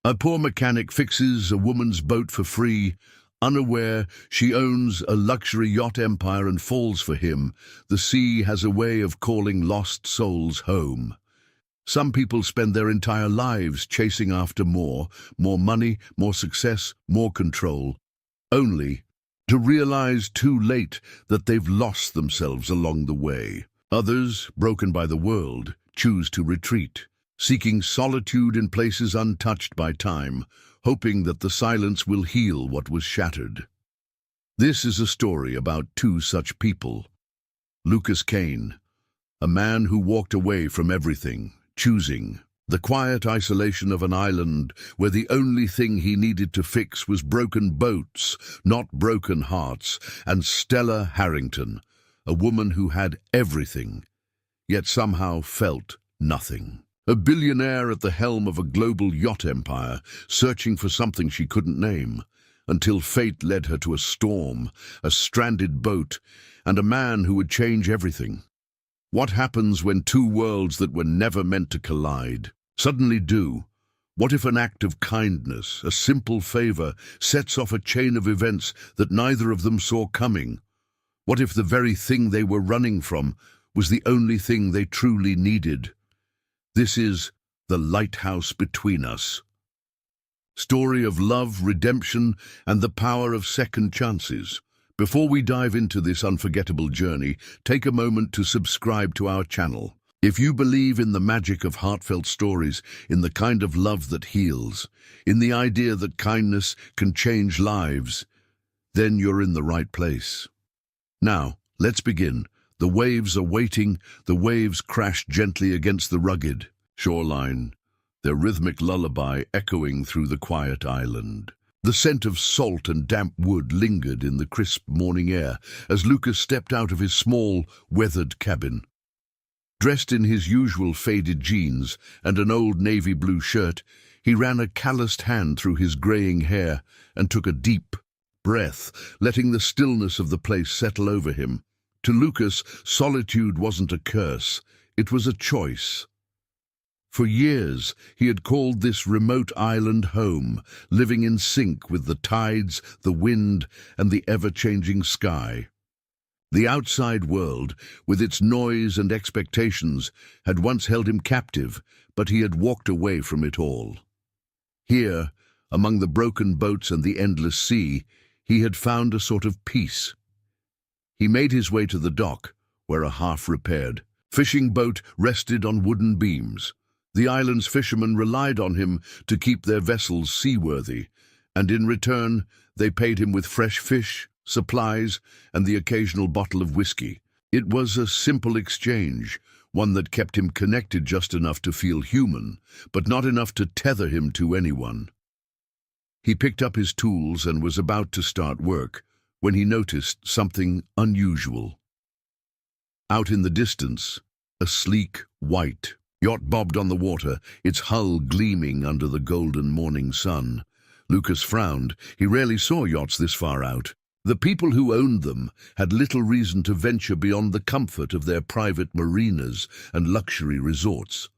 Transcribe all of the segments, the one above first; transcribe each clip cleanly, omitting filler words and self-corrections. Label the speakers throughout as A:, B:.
A: A poor mechanic fixes a woman's boat for free, unaware she owns a luxury yacht empire and falls for him. The sea has a way of calling lost souls home. Some people spend their entire lives chasing after more money, more success, more control, only to realize too late that they've lost themselves along the way. Others, broken by the world, choose to retreat, seeking solitude in places untouched by time, hoping that the silence will heal what was shattered. This is a story about two such people. Lucas Kane, a man who walked away from everything, choosing the quiet isolation of an island where the only thing he needed to fix was broken boats, not broken hearts, and Stella Harrington, a woman who had everything, yet somehow felt nothing. A billionaire at the helm of a global yacht empire, searching for something she couldn't name, until fate led her to a storm, a stranded boat, and a man who would change everything. What happens when two worlds that were never meant to collide suddenly do? What if an act of kindness, a simple favor, sets off a chain of events that neither of them saw coming? What if the very thing they were running from was the only thing they truly needed? This is The Lighthouse Between Us. Story of love, redemption, and the power of second chances. Before we dive into this unforgettable journey, take a moment to subscribe to our channel. If you believe in the magic of heartfelt stories, in the kind of love that heals, in the idea that kindness can change lives, then you're in the right place. Now, let's begin. The waves are waiting, the waves crash gently against the rugged shoreline, their rhythmic lullaby echoing through the quiet island. The scent of salt and damp wood lingered in the crisp morning air as Lucas stepped out of his small, weathered cabin. Dressed in his usual faded jeans and an old navy blue shirt, he ran a calloused hand through his graying hair and took a deep breath, letting the stillness of the place settle over him. To Lucas, solitude wasn't a curse, it was a choice. For years, he had called this remote island home, living in sync with the tides, the wind, and the ever-changing sky. The outside world, with its noise and expectations, had once held him captive, but he had walked away from it all. Here, among the broken boats and the endless sea, he had found a sort of peace. He made his way to the dock, where a half-repaired fishing boat rested on wooden beams. The island's fishermen relied on him to keep their vessels seaworthy, and in return they paid him with fresh fish, supplies, and the occasional bottle of whiskey. It was a simple exchange, one that kept him connected just enough to feel human, but not enough to tether him to anyone. He picked up his tools and was about to start work when he noticed something unusual. Out in the distance, a sleek, white yacht bobbed on the water, its hull gleaming under the golden morning sun. Lucas frowned. He rarely saw yachts this far out. The people who owned them had little reason to venture beyond the comfort of their private marinas and luxury resorts.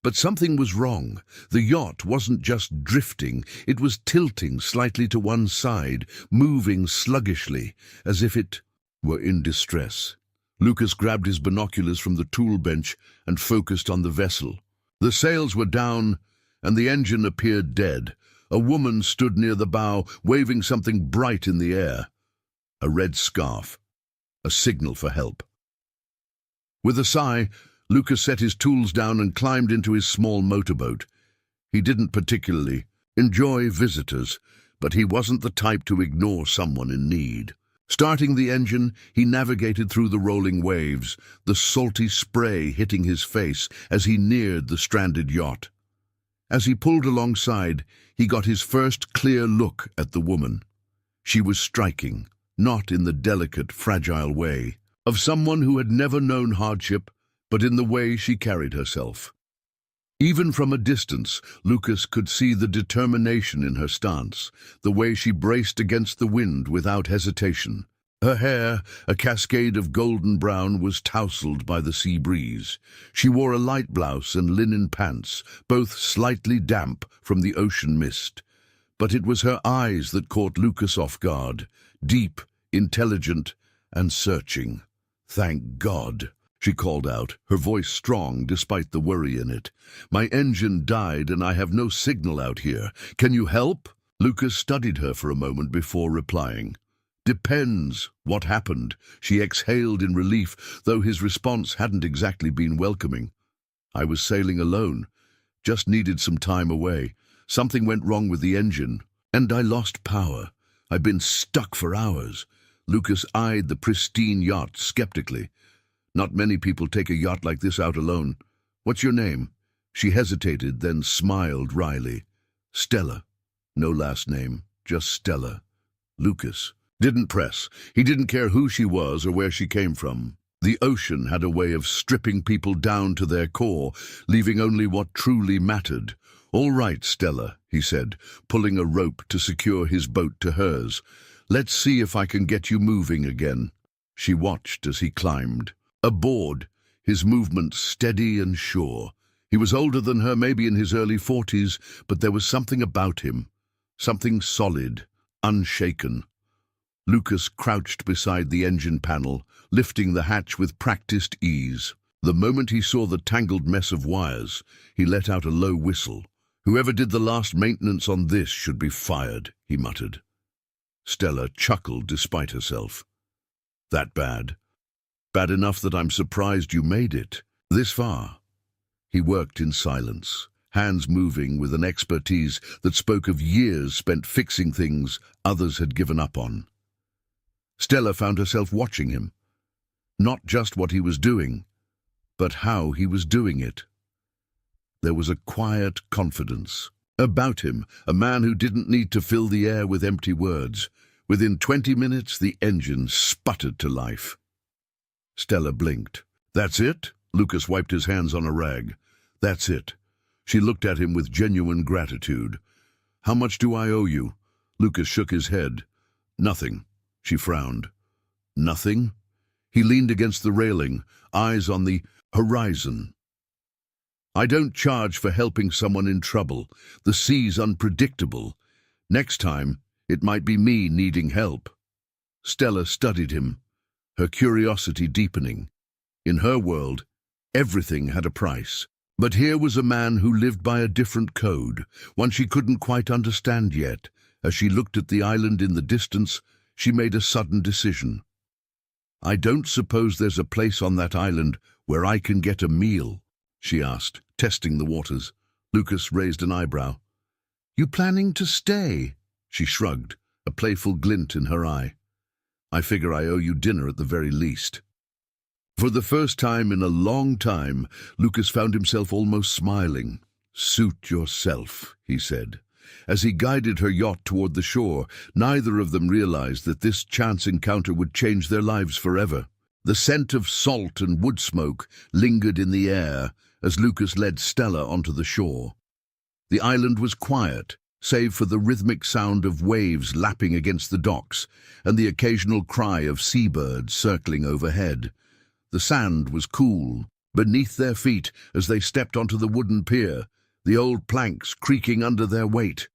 A: But something was wrong. The yacht wasn't just drifting, it was tilting slightly to one side, moving sluggishly, as if it were in distress. Lucas grabbed his binoculars from the tool bench and focused on the vessel. The sails were down, and the engine appeared dead. A woman stood near the bow, waving something bright in the air. A red scarf, a signal for help. With a sigh, Lucas set his tools down and climbed into his small motorboat. He didn't particularly enjoy visitors, but he wasn't the type to ignore someone in need. Starting the engine, he navigated through the rolling waves, the salty spray hitting his face as he neared the stranded yacht. As he pulled alongside, he got his first clear look at the woman. She was striking, not in the delicate, fragile way of someone who had never known hardship, but in the way she carried herself. Even from a distance, Lucas could see the determination in her stance, the way she braced against the wind without hesitation. Her hair, a cascade of golden brown, was tousled by the sea breeze. She wore a light blouse and linen pants, both slightly damp from the ocean mist. But it was her eyes that caught Lucas off guard, deep, intelligent, and searching. "Thank God," she called out, her voice strong despite the worry in it. "My engine died and I have no signal out here. Can you help?" Lucas studied her for a moment before replying. "Depends what happened," she exhaled in relief, though his response hadn't exactly been welcoming. "I was sailing alone. Just needed some time away. Something went wrong with the engine, and I lost power. I've been stuck for hours." Lucas eyed the pristine yacht skeptically. "Not many people take a yacht like this out alone. What's your name?" She hesitated, then smiled wryly. "Stella. No last name, just Stella." Lucas didn't press. He didn't care who she was or where she came from. The ocean had a way of stripping people down to their core, leaving only what truly mattered. "All right, Stella," he said, pulling a rope to secure his boat to hers. "Let's see if I can get you moving again." She watched as he climbed. Aboard, his movements steady and sure. He was older than her, maybe in his early 40s, but there was something about him. Something solid, unshaken. Lucas crouched beside the engine panel, lifting the hatch with practiced ease. The moment he saw the tangled mess of wires, he let out a low whistle. "Whoever did the last maintenance on this should be fired," he muttered. Stella chuckled despite herself. "That bad? Bad enough that I'm surprised you made it this far." He worked in silence, hands moving with an expertise that spoke of years spent fixing things others had given up on. Stella found herself watching him. Not just what he was doing, but how he was doing it. There was a quiet confidence about him, a man who didn't need to fill the air with empty words. Within 20 minutes, the engine sputtered to life. Stella blinked. "That's it?" Lucas wiped his hands on a rag. "That's it." She looked at him with genuine gratitude. "How much do I owe you?" Lucas shook his head. "Nothing." She frowned. "Nothing?" He leaned against the railing, eyes on the horizon. "I don't charge for helping someone in trouble. The sea's unpredictable. Next time, it might be me needing help." Stella studied him, her curiosity deepening. In her world, everything had a price. But here was a man who lived by a different code, one she couldn't quite understand yet. As she looked at the island in the distance, she made a sudden decision. "I don't suppose there's a place on that island where I can get a meal?" she asked, testing the waters. Lucas raised an eyebrow. "You planning to stay?" She shrugged, a playful glint in her eye. "I figure I owe you dinner at the very least." For the first time in a long time, Lucas found himself almost smiling. "Suit yourself," he said. As he guided her yacht toward the shore, neither of them realized that this chance encounter would change their lives forever. The scent of salt and wood smoke lingered in the air as Lucas led Stella onto the shore. The island was quiet, save for the rhythmic sound of waves lapping against the docks and the occasional cry of seabirds circling overhead. The sand was cool beneath their feet as they stepped onto the wooden pier, the old planks creaking under their weight.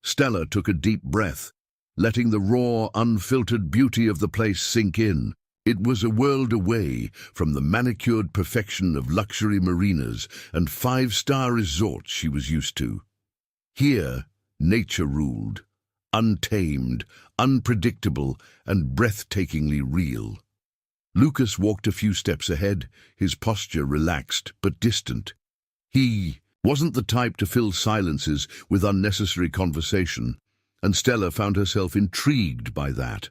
A: Stella took a deep breath, letting the raw, unfiltered beauty of the place sink in. It was a world away from the manicured perfection of luxury marinas and five-star resorts she was used to. Here, nature ruled, untamed, unpredictable, and breathtakingly real. Lucas walked a few steps ahead, his posture relaxed but distant. He wasn't the type to fill silences with unnecessary conversation, and Stella found herself intrigued by that.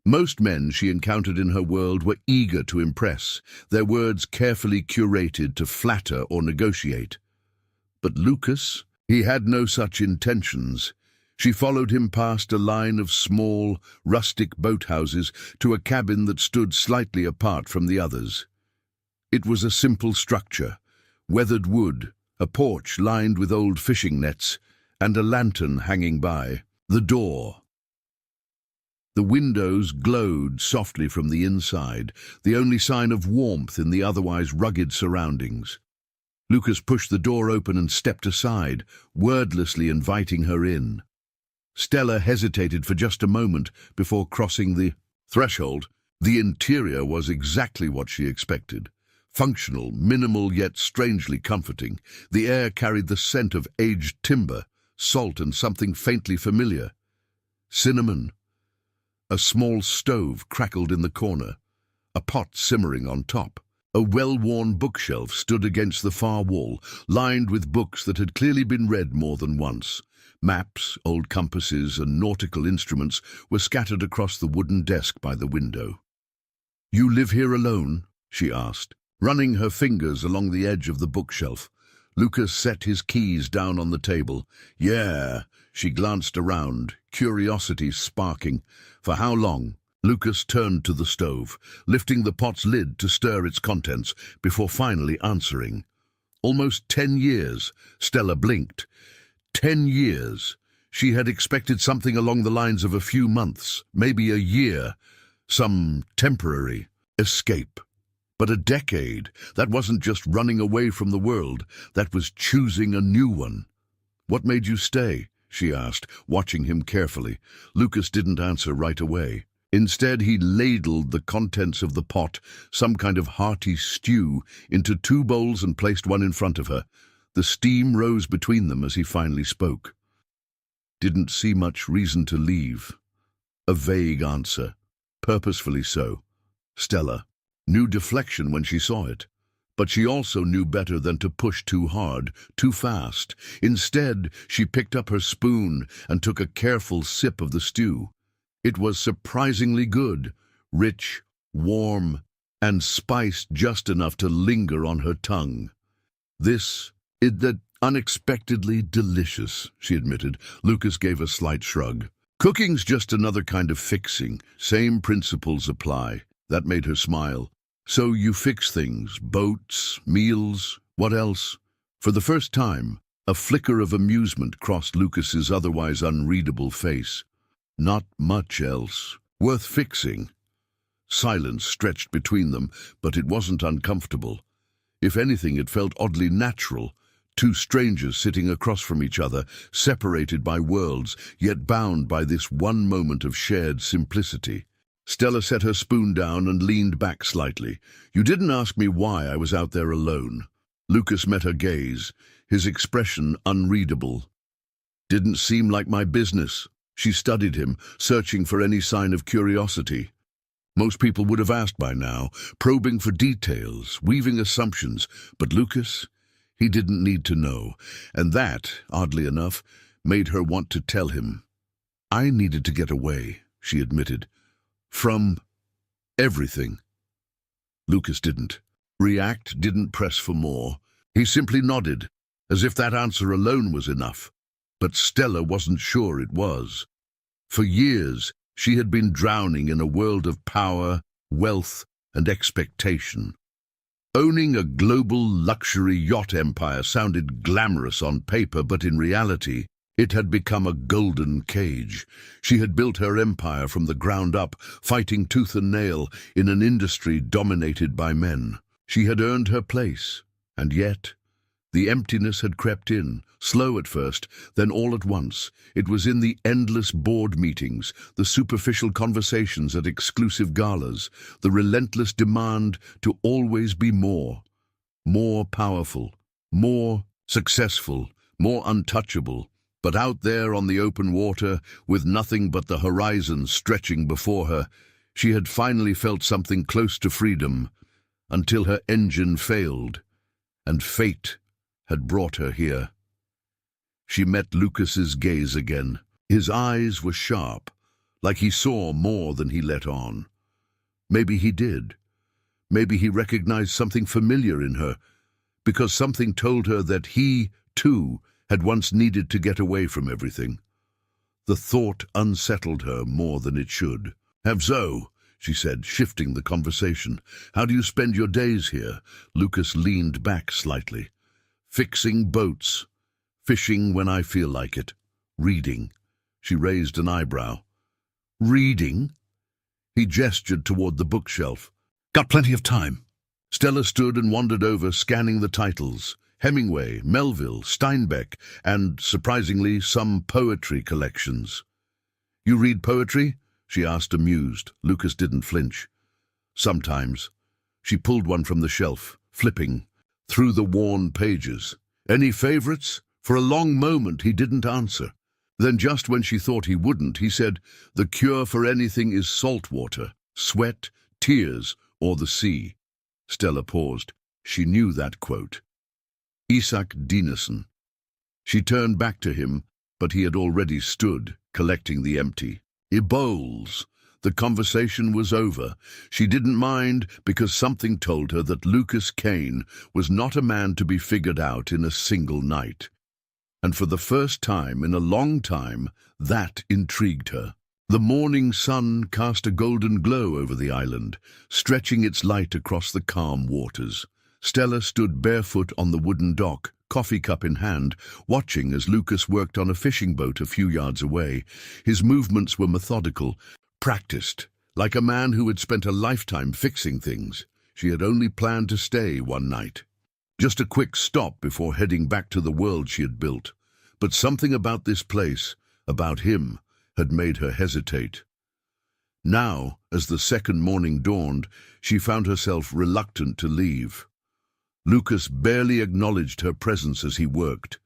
A: Most men she encountered in her world were eager to impress, their words carefully curated to flatter or negotiate. But Lucas, he had no such intentions. She followed him past a line of small, rustic boathouses to a cabin that stood slightly apart from the others. It was a simple structure, weathered wood, a porch lined with old fishing nets, and a lantern hanging by. The door, The windows glowed softly from the inside, the only sign of warmth in the otherwise rugged surroundings. Lucas pushed the door open and stepped aside, wordlessly inviting her in. Stella hesitated for just a moment before crossing the threshold. The interior was exactly what she expected. Functional, minimal, yet strangely comforting. The air carried the scent of aged timber, salt, and something faintly familiar. Cinnamon. A small stove crackled in the corner, a pot simmering on top. A well-worn bookshelf stood against the far wall, lined with books that had clearly been read more than once. Maps, old compasses, and nautical instruments were scattered across the wooden desk by the window. "You live here alone?" she asked, running her fingers along the edge of the bookshelf. Lucas set his keys down on the table. "Yeah." She glanced around, curiosity sparking. "For how long?" Lucas turned to the stove, lifting the pot's lid to stir its contents, before finally answering. "Almost 10 years." Stella blinked. 10 years. She had expected something along the lines of a few months, maybe a year, some temporary escape. But a decade, that wasn't just running away from the world, that was choosing a new one. "What made you stay?" she asked, watching him carefully. Lucas didn't answer right away. Instead, he ladled the contents of the pot, some kind of hearty stew, into 2 bowls and placed one in front of her. The steam rose between them as he finally spoke. "Didn't see much reason to leave." A vague answer, purposefully so. Stella knew deflection when she saw it. But she also knew better than to push too hard, too fast. Instead, she picked up her spoon and took a careful sip of the stew. It was surprisingly good, rich, warm, and spiced just enough to linger on her tongue. "That unexpectedly delicious," she admitted. Lucas gave a slight shrug. "Cooking's just another kind of fixing. Same principles apply." That made her smile. "So you fix things, boats, meals, what else?" For the first time, a flicker of amusement crossed Lucas's otherwise unreadable face. "Not much else. Worth fixing." Silence stretched between them, but it wasn't uncomfortable. If anything, it felt oddly natural. 2 strangers sitting across from each other, separated by worlds, yet bound by this one moment of shared simplicity. Stella set her spoon down and leaned back slightly. "You didn't ask me why I was out there alone." Lucas met her gaze, his expression unreadable. "Didn't seem like my business." She studied him, searching for any sign of curiosity. Most people would have asked by now, probing for details, weaving assumptions. But Lucas, he didn't need to know. And that, oddly enough, made her want to tell him. "I needed to get away," she admitted. "From everything." Lucas didn't react, didn't press for more. He simply nodded, as if that answer alone was enough. But Stella wasn't sure it was. For years, she had been drowning in a world of power, wealth, and expectation. Owning a global luxury yacht empire sounded glamorous on paper, but in reality, it had become a golden cage. She had built her empire from the ground up, fighting tooth and nail in an industry dominated by men. She had earned her place, and yet the emptiness had crept in, slow at first, then all at once. It was in the endless board meetings, the superficial conversations at exclusive galas, the relentless demand to always be more powerful, more successful, more untouchable. But out there on the open water, with nothing but the horizon stretching before her, she had finally felt something close to freedom, until her engine failed, and fate had brought her here. She met Lucas's gaze again. His eyes were sharp, like he saw more than he let on. Maybe he did. Maybe he recognized something familiar in her, because something told her that he, too, had once needed to get away from everything. The thought unsettled her more than it should. "Have so," she said, shifting the conversation. "How do you spend your days here?" Lucas leaned back slightly. "Fixing boats. Fishing when I feel like it. Reading." She raised an eyebrow. Reading? He gestured toward the bookshelf. Got plenty of time. Stella stood and wandered over, scanning the titles. Hemingway, Melville, Steinbeck, and, surprisingly, some poetry collections. You read poetry? She asked, amused. Lucas didn't flinch. Sometimes. She pulled one from the shelf, flipping through the worn pages. Any favorites? For a long moment he didn't answer. Then just when she thought he wouldn't, he said, "The cure for anything is salt water, sweat, tears, or the sea." Stella paused. She knew that quote. Isak Dinesen. She turned back to him, but he had already stood, collecting the empty bowls. The conversation was over. She didn't mind because something told her that Lucas Kane was not a man to be figured out in a single night. And for the first time in a long time, that intrigued her. The morning sun cast a golden glow over the island, stretching its light across the calm waters. Stella stood barefoot on the wooden dock, coffee cup in hand, watching as Lucas worked on a fishing boat a few yards away. His movements were methodical, practiced, like a man who had spent a lifetime fixing things. She had only planned to stay one night. Just a quick stop before heading back to the world she had built. But something about this place, about him, had made her hesitate. Now, as the second morning dawned, she found herself reluctant to leave. Lucas barely acknowledged her presence as he worked,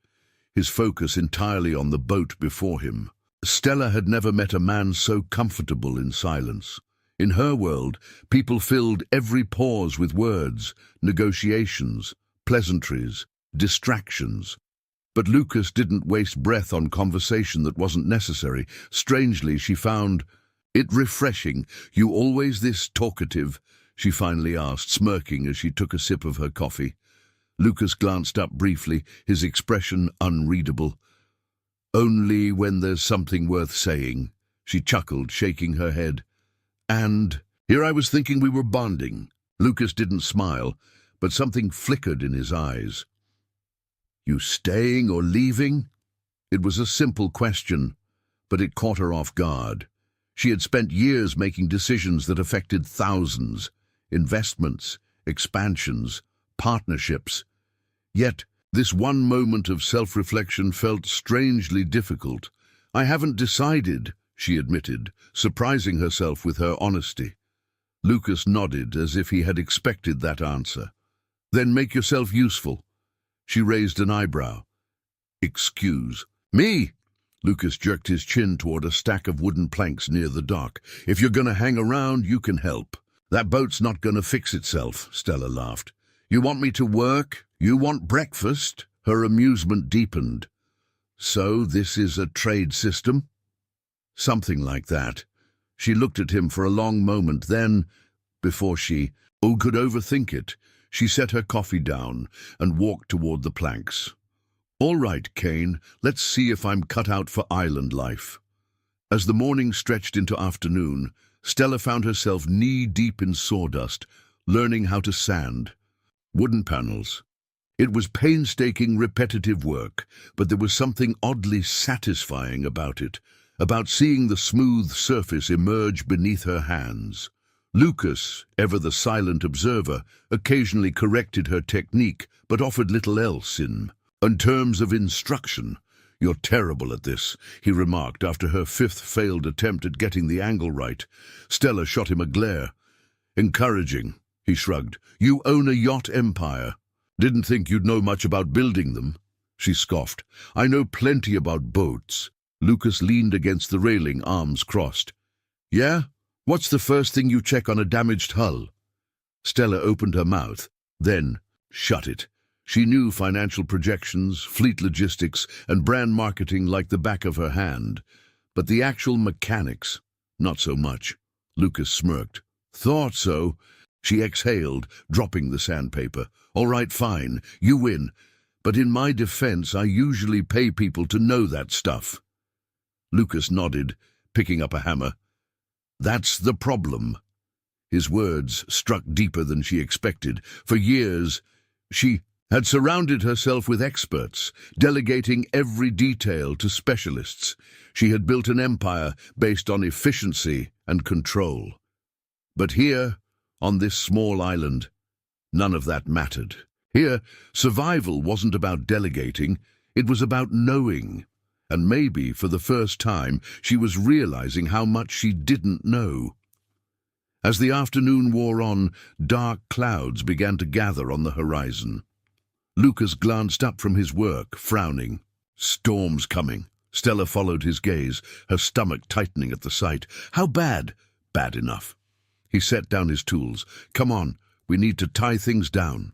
A: his focus entirely on the boat before him. Stella had never met a man so comfortable in silence. In her world, people filled every pause with words, negotiations, pleasantries, distractions. But Lucas didn't waste breath on conversation that wasn't necessary. Strangely, she found it refreshing. "You always this talkative?" she finally asked, smirking as she took a sip of her coffee. Lucas glanced up briefly, his expression unreadable. "Only when there's something worth saying," she chuckled, shaking her head. "And here I was thinking we were bonding." Lucas didn't smile, but something flickered in his eyes. "You staying or leaving?" It was a simple question, but it caught her off guard. She had spent years making decisions that affected thousands. Investments, expansions, partnerships. Yet, this one moment of self-reflection felt strangely difficult. "I haven't decided," she admitted, surprising herself with her honesty. Lucas nodded as if he had expected that answer. "Then make yourself useful." She raised an eyebrow. "Excuse me?" Lucas jerked his chin toward a stack of wooden planks near the dock. "If you're going to hang around, you can help." "That boat's not going to fix itself," Stella laughed. "You want me to work? You want breakfast?" Her amusement deepened. "So this is a trade system?" "Something like that." She looked at him for a long moment, then, before she could overthink it, she set her coffee down and walked toward the planks. "All right, Kane, let's see if I'm cut out for island life." As the morning stretched into afternoon, Stella found herself knee-deep in sawdust, learning how to sand wooden panels. It was painstaking, repetitive work, but there was something oddly satisfying about it, about seeing the smooth surface emerge beneath her hands. Lucas, ever the silent observer, occasionally corrected her technique, but offered little else in terms of instruction. "You're terrible at this," he remarked after her fifth failed attempt at getting the angle right. Stella shot him a glare. "Encouraging," he shrugged. "You own a yacht empire. Didn't think you'd know much about building them." She scoffed. "I know plenty about boats." Lucas leaned against the railing, arms crossed. "Yeah? What's the first thing you check on a damaged hull?" Stella opened her mouth, then shut it. She knew financial projections, fleet logistics, and brand marketing like the back of her hand. But the actual mechanics, not so much. Lucas smirked. "Thought so." She exhaled, dropping the sandpaper. "All right, fine, you win. But in my defense, I usually pay people to know that stuff." Lucas nodded, picking up a hammer. "That's the problem." His words struck deeper than she expected. For years, she had surrounded herself with experts, delegating every detail to specialists. She had built an empire based on efficiency and control. But here, on this small island, none of that mattered. Here, survival wasn't about delegating, it was about knowing. And maybe, for the first time, she was realizing how much she didn't know. As the afternoon wore on, dark clouds began to gather on the horizon. Lucas glanced up from his work, frowning. Storm's coming. Stella followed his gaze, her stomach tightening at the sight. How bad? Bad enough. He set down his tools. Come on, we need to tie things down.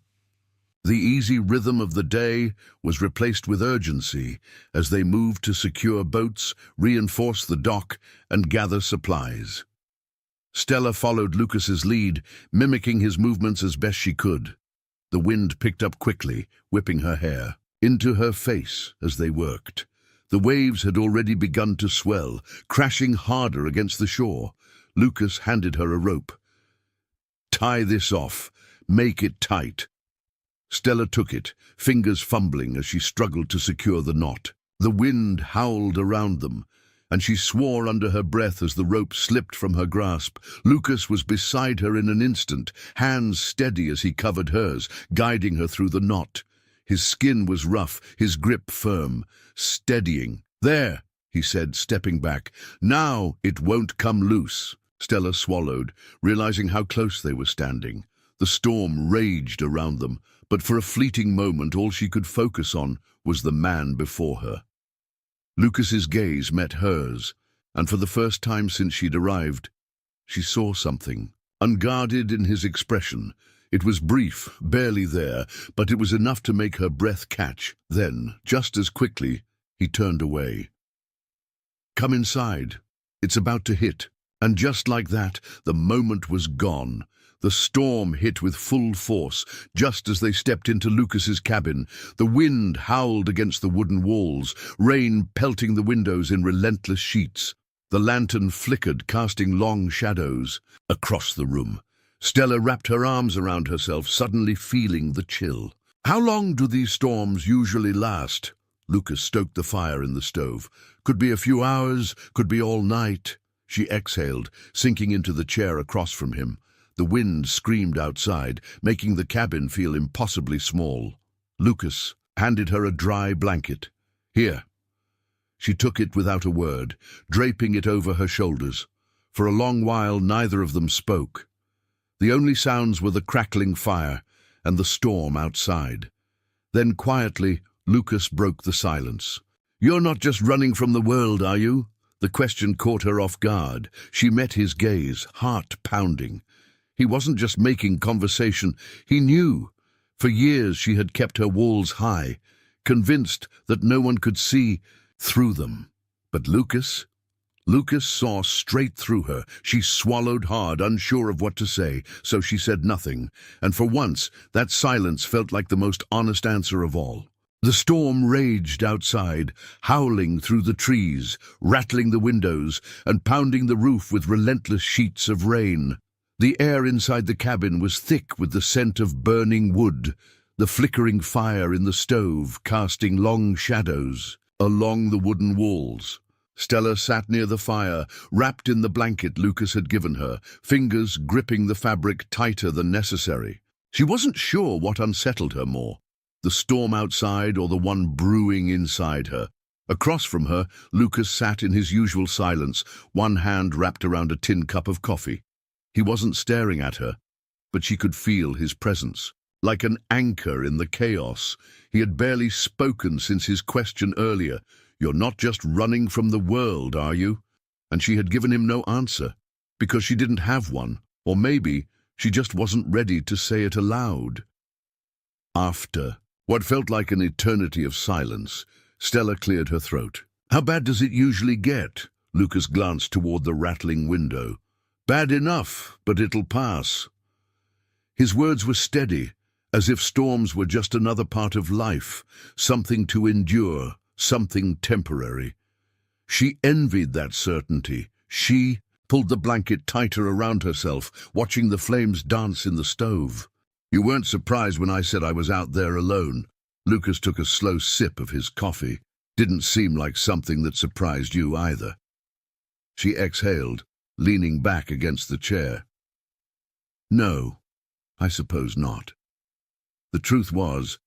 A: The easy rhythm of the day was replaced with urgency as they moved to secure boats, reinforce the dock, and gather supplies. Stella followed Lucas's lead, mimicking his movements as best she could. The wind picked up quickly, whipping her hair into her face as they worked. The waves had already begun to swell, crashing harder against the shore. Lucas handed her a rope. Tie this off. Make it tight. Stella took it, fingers fumbling as she struggled to secure the knot. The wind howled around them, and she swore under her breath as the rope slipped from her grasp. Lucas was beside her in an instant, hands steady as he covered hers, guiding her through the knot. His skin was rough, his grip firm, steadying. There, he said, stepping back. Now it won't come loose. Stella swallowed, realizing how close they were standing. The storm raged around them, but for a fleeting moment all she could focus on was the man before her. Lucas's gaze met hers, and for the first time since she'd arrived, she saw something. Unguarded in his expression, it was brief, barely there, but it was enough to make her breath catch. Then, just as quickly, he turned away. Come inside. It's about to hit. And just like that, the moment was gone. The storm hit with full force, just as they stepped into Lucas's cabin. The wind howled against the wooden walls, rain pelting the windows in relentless sheets. The lantern flickered, casting long shadows across the room. Stella wrapped her arms around herself, suddenly feeling the chill. How long do these storms usually last? Lucas stoked the fire in the stove. Could be a few hours, could be all night. She exhaled, sinking into the chair across from him. The wind screamed outside, making the cabin feel impossibly small. Lucas handed her a dry blanket. Here. She took it without a word, draping it over her shoulders. For a long while, neither of them spoke. The only sounds were the crackling fire and the storm outside. Then quietly, Lucas broke the silence. You're not just running from the world, are you? The question caught her off guard. She met his gaze, heart pounding. He wasn't just making conversation, he knew. For years she had kept her walls high, convinced that no one could see through them. But Lucas saw straight through her. She swallowed hard, unsure of what to say, so she said nothing. And for once, that silence felt like the most honest answer of all. The storm raged outside, howling through the trees, rattling the windows, and pounding the roof with relentless sheets of rain. The air inside the cabin was thick with the scent of burning wood, the flickering fire in the stove casting long shadows along the wooden walls. Stella sat near the fire, wrapped in the blanket Lucas had given her, fingers gripping the fabric tighter than necessary. She wasn't sure what unsettled her more, the storm outside or the one brewing inside her. Across from her, Lucas sat in his usual silence, one hand wrapped around a tin cup of coffee. He wasn't staring at her, but she could feel his presence. Like an anchor in the chaos, he had barely spoken since his question earlier. You're not just running from the world, are you? And she had given him no answer, because she didn't have one, or maybe she just wasn't ready to say it aloud. After what felt like an eternity of silence, Stella cleared her throat. How bad does it usually get? Lucas glanced toward the rattling window. Bad enough, but it'll pass. His words were steady, as if storms were just another part of life, something to endure, something temporary. She envied that certainty. She pulled the blanket tighter around herself, watching the flames dance in the stove. You weren't surprised when I said I was out there alone. Lucas took a slow sip of his coffee. Didn't seem like something that surprised you either. She exhaled, leaning back against the chair. No, I suppose not. The truth was,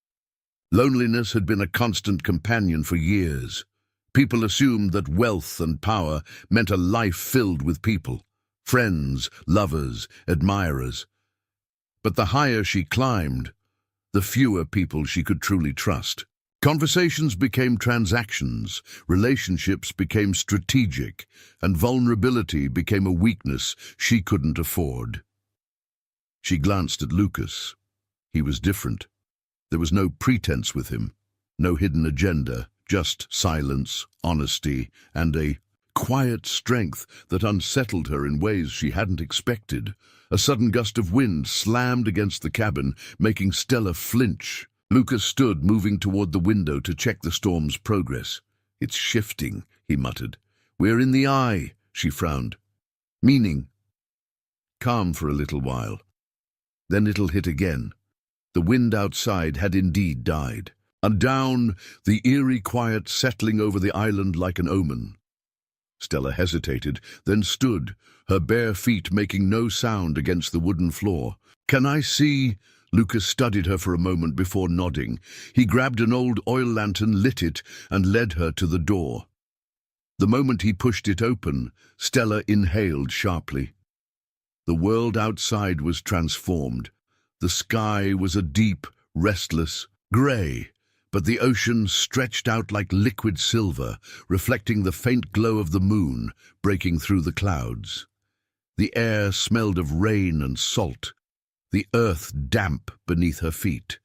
A: loneliness had been a constant companion for years. People assumed that wealth and power meant a life filled with people, friends, lovers, admirers. But the higher she climbed, the fewer people she could truly trust. Conversations became transactions, relationships became strategic, and vulnerability became a weakness she couldn't afford. She glanced at Lucas. He was different. There was no pretense with him, no hidden agenda, just silence, honesty, and a quiet strength that unsettled her in ways she hadn't expected. A sudden gust of wind slammed against the cabin, making Stella flinch. Lucas stood, moving toward the window to check the storm's progress. It's shifting, he muttered. We're in the eye, she frowned. Meaning? Calm for a little while. Then it'll hit again. The wind outside had indeed died. And down, the eerie quiet settling over the island like an omen. Stella hesitated, then stood, her bare feet making no sound against the wooden floor. Can I see? Lucas studied her for a moment before nodding. He grabbed an old oil lantern, lit it, and led her to the door. The moment he pushed it open, Stella inhaled sharply. The world outside was transformed. The sky was a deep, restless grey, but the ocean stretched out like liquid silver, reflecting the faint glow of the moon breaking through the clouds. The air smelled of rain and salt, the earth damp beneath her feet.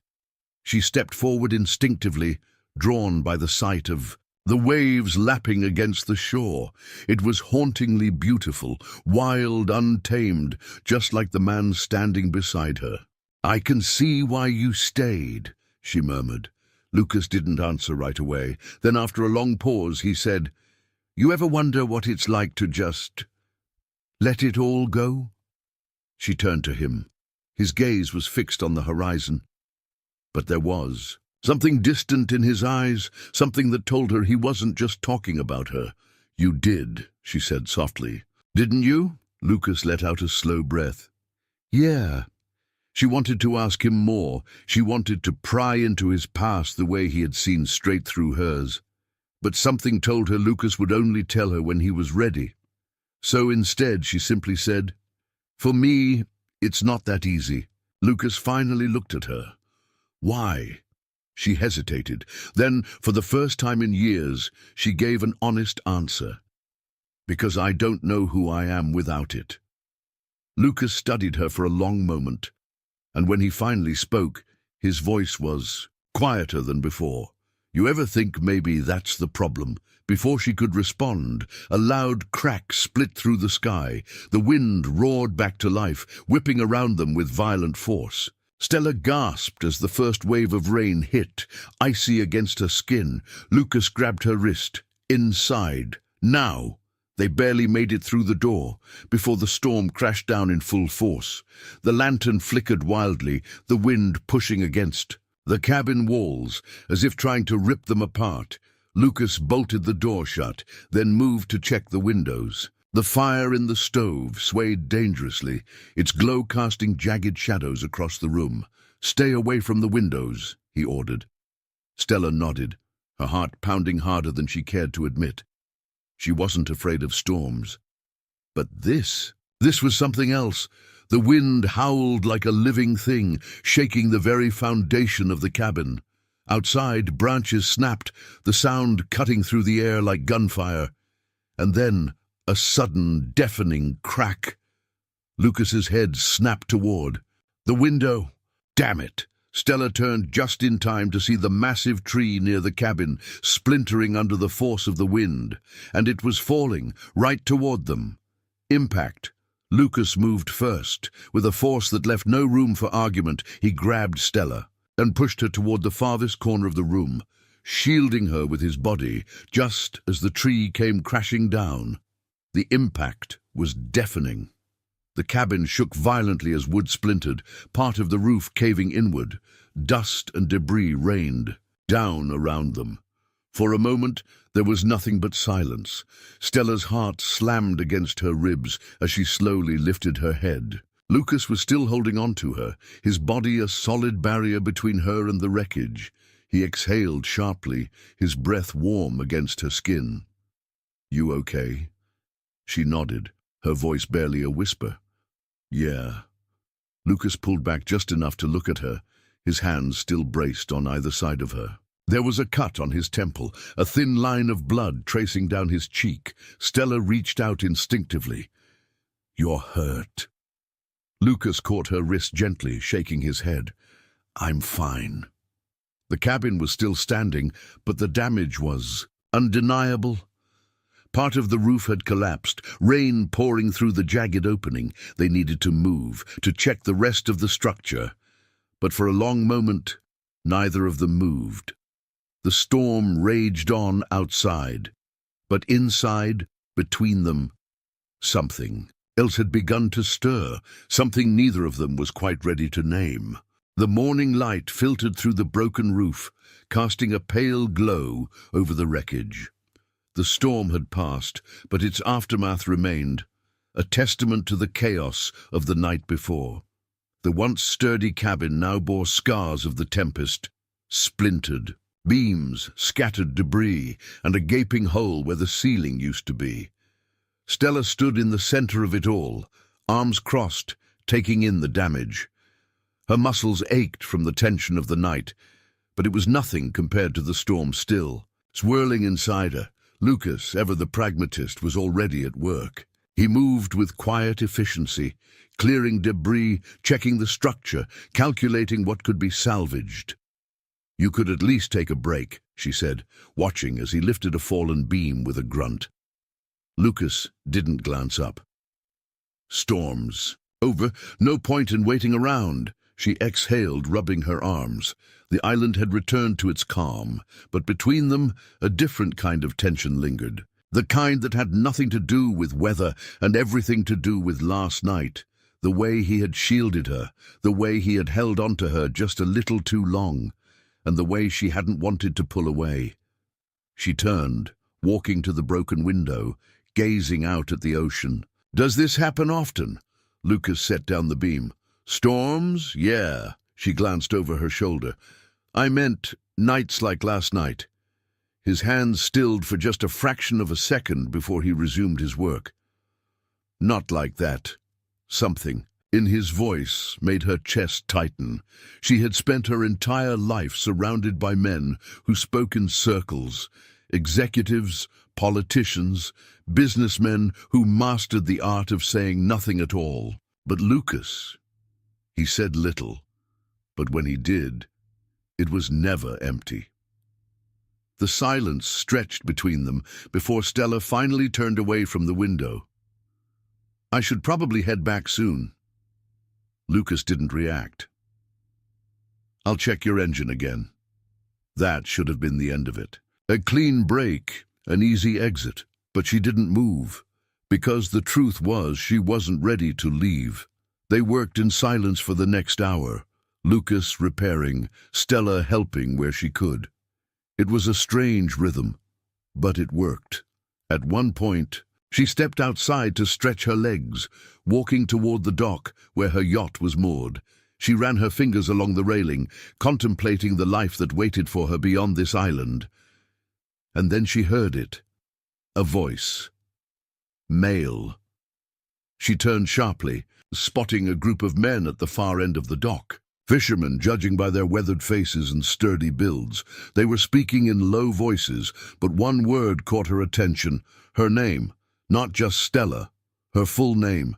A: She stepped forward instinctively, drawn by the sight of the waves lapping against the shore. It was hauntingly beautiful, wild, untamed, just like the man standing beside her. I can see why you stayed, she murmured. Lucas didn't answer right away. Then after a long pause, he said, You ever wonder what it's like to just let it all go? She turned to him. His gaze was fixed on the horizon. But there was something distant in his eyes, something that told her he wasn't just talking about her. You did, she said softly. Didn't you? Lucas let out a slow breath. Yeah. She wanted to ask him more. She wanted to pry into his past the way he had seen straight through hers. But something told her Lucas would only tell her when he was ready. So instead she simply said, For me, it's not that easy. Lucas finally looked at her. Why? She hesitated. Then, for the first time in years, she gave an honest answer. Because I don't know who I am without it. Lucas studied her for a long moment, and when he finally spoke, his voice was quieter than before. You ever think maybe that's the problem? Before she could respond, a loud crack split through the sky. The wind roared back to life, whipping around them with violent force. Stella gasped as the first wave of rain hit, icy against her skin. Lucas grabbed her wrist. Inside. Now. They barely made it through the door before the storm crashed down in full force. The lantern flickered wildly, the wind pushing against the cabin walls, as if trying to rip them apart. Lucas bolted the door shut, then moved to check the windows. The fire in the stove swayed dangerously, its glow casting jagged shadows across the room. Stay away from the windows, he ordered. Stella nodded, her heart pounding harder than she cared to admit. She wasn't afraid of storms. But this was something else. The wind howled like a living thing, shaking the very foundation of the cabin. Outside, branches snapped, the sound cutting through the air like gunfire. And then, a sudden, deafening crack. Lucas's head snapped toward the window. Damn it! Stella turned just in time to see the massive tree near the cabin, splintering under the force of the wind, and it was falling right toward them. Impact. Lucas moved first. With a force that left no room for argument, he grabbed Stella and pushed her toward the farthest corner of the room, shielding her with his body just as the tree came crashing down. The impact was deafening. The cabin shook violently as wood splintered, part of the roof caving inward. Dust and debris rained down around them. For a moment, there was nothing but silence. Stella's heart slammed against her ribs as she slowly lifted her head. Lucas was still holding on to her, his body a solid barrier between her and the wreckage. He exhaled sharply, his breath warm against her skin. "You okay?" She nodded, her voice barely a whisper. "Yeah." Lucas pulled back just enough to look at her, his hands still braced on either side of her. There was a cut on his temple, a thin line of blood tracing down his cheek. Stella reached out instinctively. "You're hurt." Lucas caught her wrist gently, shaking his head. "I'm fine." The cabin was still standing, but the damage was undeniable. Part of the roof had collapsed, rain pouring through the jagged opening. They needed to move, to check the rest of the structure. But for a long moment, neither of them moved. The storm raged on outside, but inside, between them, something else had begun to stir, something neither of them was quite ready to name. The morning light filtered through the broken roof, casting a pale glow over the wreckage. The storm had passed, but its aftermath remained, a testament to the chaos of the night before. The once sturdy cabin now bore scars of the tempest, splintered beams, scattered debris, and a gaping hole where the ceiling used to be. Stella stood in the center of it all, arms crossed, taking in the damage. Her muscles ached from the tension of the night, but it was nothing compared to the storm still. Swirling inside her, Lucas, ever the pragmatist, was already at work. He moved with quiet efficiency, clearing debris, checking the structure, calculating what could be salvaged. "You could at least take a break," she said, watching as he lifted a fallen beam with a grunt. Lucas didn't glance up. "Storms over, no point in waiting around." She exhaled, rubbing her arms. The island had returned to its calm, but between them a different kind of tension lingered. The kind that had nothing to do with weather and everything to do with last night. The way he had shielded her, the way he had held onto her just a little too long, and the way she hadn't wanted to pull away. She turned, walking to the broken window, gazing out at the ocean. "Does this happen often?" Lucas set down the beam. "Storms? Yeah." She glanced over her shoulder. "I meant nights like last night." His hands stilled for just a fraction of a second before he resumed his work. "Not like that." Something in his voice made her chest tighten. She had spent her entire life surrounded by men who spoke in circles, executives, politicians, businessmen who mastered the art of saying nothing at all. But Lucas, he said little, but when he did, it was never empty. The silence stretched between them before Stella finally turned away from the window. "I should probably head back soon." Lucas didn't react. "I'll check your engine again." That should have been the end of it. A clean break, an easy exit, but she didn't move, because the truth was she wasn't ready to leave. They worked in silence for the next hour, Lucas repairing, Stella helping where she could. It was a strange rhythm, but it worked. At one point, she stepped outside to stretch her legs, walking toward the dock where her yacht was moored. She ran her fingers along the railing, contemplating the life that waited for her beyond this island. And then she heard it. A voice. Male. She turned sharply, spotting a group of men at the far end of the dock. Fishermen, judging by their weathered faces and sturdy builds. They were speaking in low voices, but one word caught her attention. Her name. Not just Stella, her full name.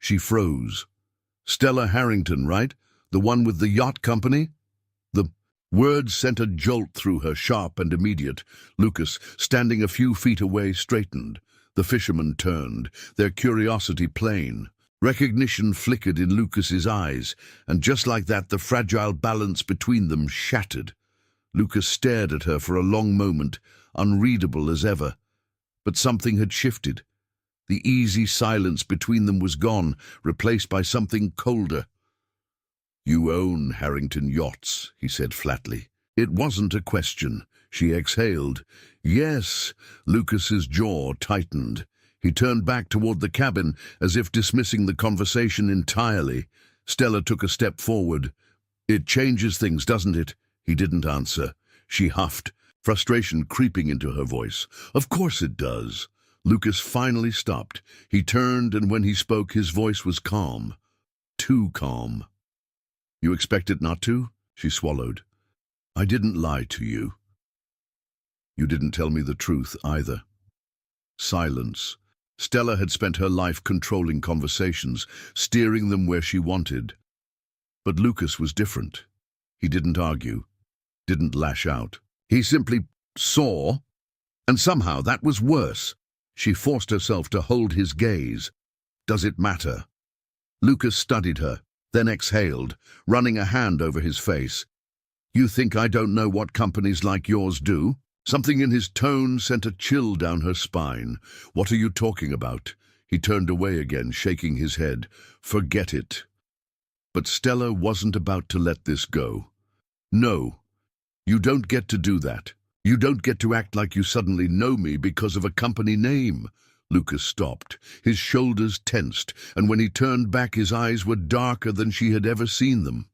A: She froze. "Stella Harrington, right? The one with the yacht company?" The words sent a jolt through her, sharp and immediate. Lucas, standing a few feet away, straightened. The fishermen turned, their curiosity plain. Recognition flickered in Lucas's eyes, and just like that the fragile balance between them shattered. Lucas stared at her for a long moment, unreadable as ever. But something had shifted. The easy silence between them was gone, replaced by something colder. "You own Harrington Yachts," he said flatly. It wasn't a question. She exhaled. "Yes." Lucas's jaw tightened. He turned back toward the cabin, as if dismissing the conversation entirely. Stella took a step forward. "It changes things, doesn't it?" He didn't answer. She huffed, frustration creeping into her voice. "Of course it does." Lucas finally stopped. He turned, and when he spoke, his voice was calm. Too calm. "You expect it not to?" She swallowed. "I didn't lie to you. You didn't tell me the truth either." Silence. Stella had spent her life controlling conversations, steering them where she wanted. But Lucas was different. He didn't argue, didn't lash out. He simply saw, and somehow that was worse. She forced herself to hold his gaze. "Does it matter?" Lucas studied her, then exhaled, running a hand over his face. "You think I don't know what companies like yours do?" Something in his tone sent a chill down her spine. "What are you talking about?" He turned away again, shaking his head. "Forget it." But Stella wasn't about to let this go. "No, you don't get to do that. You don't get to act like you suddenly know me because of a company name." Lucas stopped. His shoulders tensed, and when he turned back, his eyes were darker than she had ever seen them.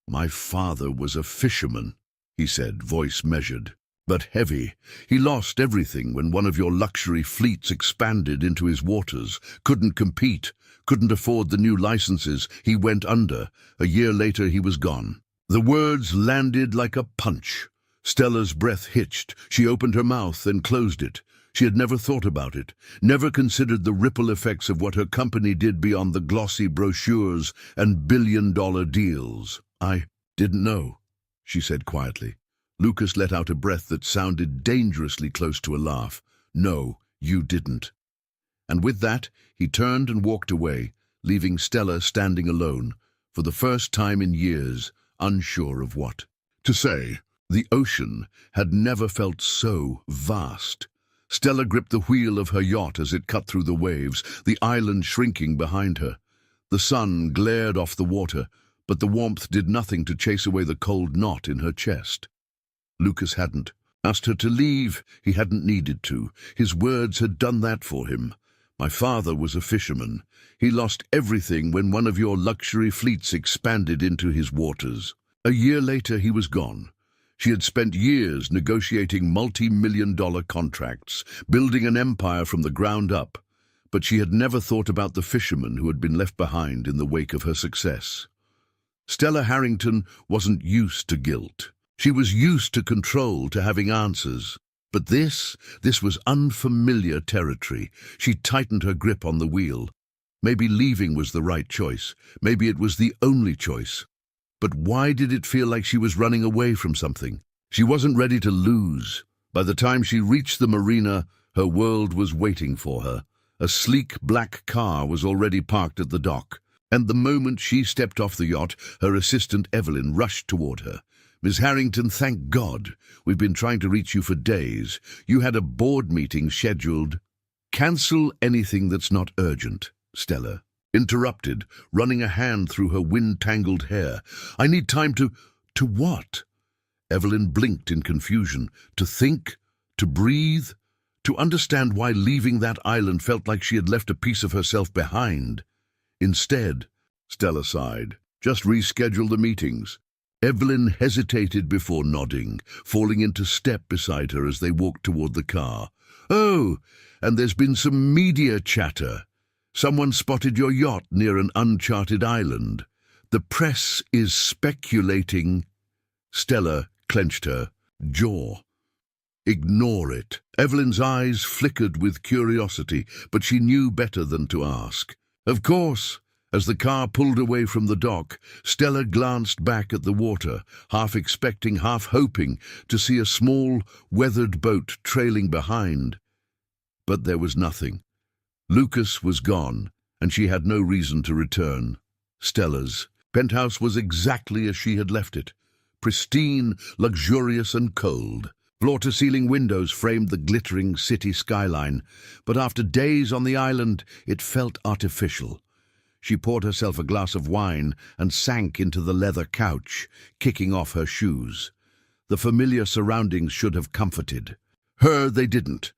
A: "My father was a fisherman," he said, voice measured, but heavy. "He lost everything when one of your luxury fleets expanded into his waters. Couldn't compete, couldn't afford the new licenses. He went under. A year later, he was gone." The words landed like a punch. Stella's breath hitched. She opened her mouth and closed it. She had never thought about it, never considered the ripple effects of what her company did beyond the glossy brochures and billion-dollar deals. "I didn't know," she said quietly. Lucas let out a breath that sounded dangerously close to a laugh. "No, you didn't." And with that, he turned and walked away, leaving Stella standing alone, for the first time in years, unsure of what to say. The ocean had never felt so vast. Stella gripped the wheel of her yacht as it cut through the waves, the island shrinking behind her. The sun glared off the water, but the warmth did nothing to chase away the cold knot in her chest. Lucas hadn't asked her to leave. He hadn't needed to. His words had done that for him. "My father was a fisherman. He lost everything when one of your luxury fleets expanded into his waters. A year later, he was gone. She had spent years negotiating multi-million-dollar contracts, building an empire from the ground up, but she had never thought about the fisherman who had been left behind in the wake of her success. Stella Harrington wasn't used to guilt. She was used to control, to having answers. But this was unfamiliar territory. She tightened her grip on the wheel. Maybe leaving was the right choice. Maybe it was the only choice. But why did it feel like she was running away from something? She wasn't ready to lose. By the time she reached the marina, her world was waiting for her. A sleek black car was already parked at the dock, and the moment she stepped off the yacht, her assistant Evelyn rushed toward her. "Miss Harrington, thank God. We've been trying to reach you for days. You had a board meeting scheduled." "Cancel anything that's not urgent," Stella interrupted, running a hand through her wind-tangled hair. "I need time to what?" Evelyn blinked in confusion. To think, to breathe, to understand why leaving that island felt like she had left a piece of herself behind. Instead, Stella sighed, "Just reschedule the meetings." Evelyn hesitated before nodding, falling into step beside her as they walked toward the car. "Oh, and there's been some media chatter. Someone spotted your yacht near an uncharted island. The press is speculating." Stella clenched her jaw. "Ignore it." Evelyn's eyes flickered with curiosity, but she knew better than to ask. "Of course." As the car pulled away from the dock, Stella glanced back at the water, half expecting, half hoping to see a small, weathered boat trailing behind. But there was nothing. Lucas was gone, and she had no reason to return. Stella's penthouse was exactly as she had left it, pristine, luxurious and cold. Floor-to-ceiling windows framed the glittering city skyline, but after days on the island, it felt artificial. She poured herself a glass of wine and sank into the leather couch, kicking off her shoes. The familiar surroundings should have comforted. Her they didn't.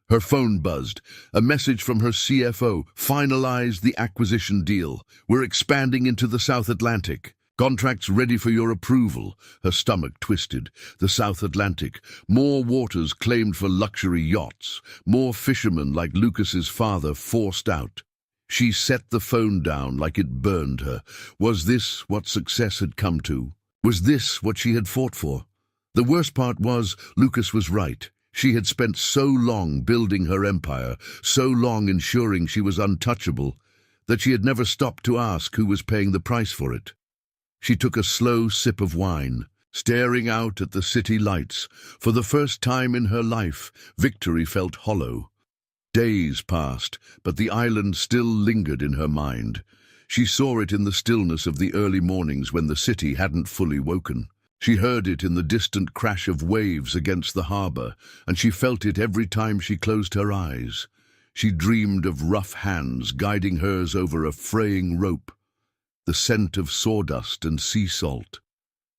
A: Her phone buzzed. A message from her CFO finalized the acquisition deal. We're expanding into the South Atlantic. Contracts ready for your approval. Her stomach twisted. The South Atlantic. More waters claimed for luxury yachts. More fishermen like Lucas's father forced out. She set the phone down like it burned her. Was this what success had come to? Was this what she had fought for? The worst part was, Lucas was right. She had spent so long building her empire, so long ensuring she was untouchable, that she had never stopped to ask who was paying the price for it. She took a slow sip of wine, staring out at the city lights. For the first time in her life, victory felt hollow. Days passed, but the island still lingered in her mind. She saw it in the stillness of the early mornings when the city hadn't fully woken. She heard it in the distant crash of waves against the harbor, and she felt it every time she closed her eyes. She dreamed of rough hands guiding hers over a fraying rope, the scent of sawdust and sea salt,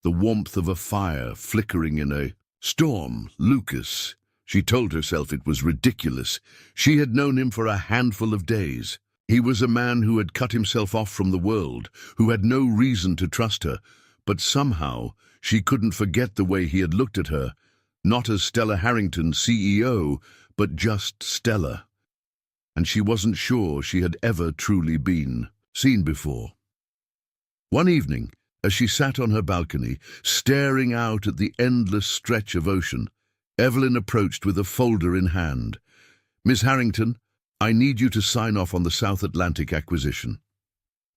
A: the warmth of a fire flickering in a storm. Lucas. She told herself it was ridiculous. She had known him for a handful of days. He was a man who had cut himself off from the world, who had no reason to trust her, but somehow she couldn't forget the way he had looked at her, not as Stella Harrington, CEO, but just Stella. And she wasn't sure she had ever truly been seen before. One evening, as she sat on her balcony, staring out at the endless stretch of ocean, Evelyn approached with a folder in hand. "Miss Harrington, I need you to sign off on the South Atlantic acquisition."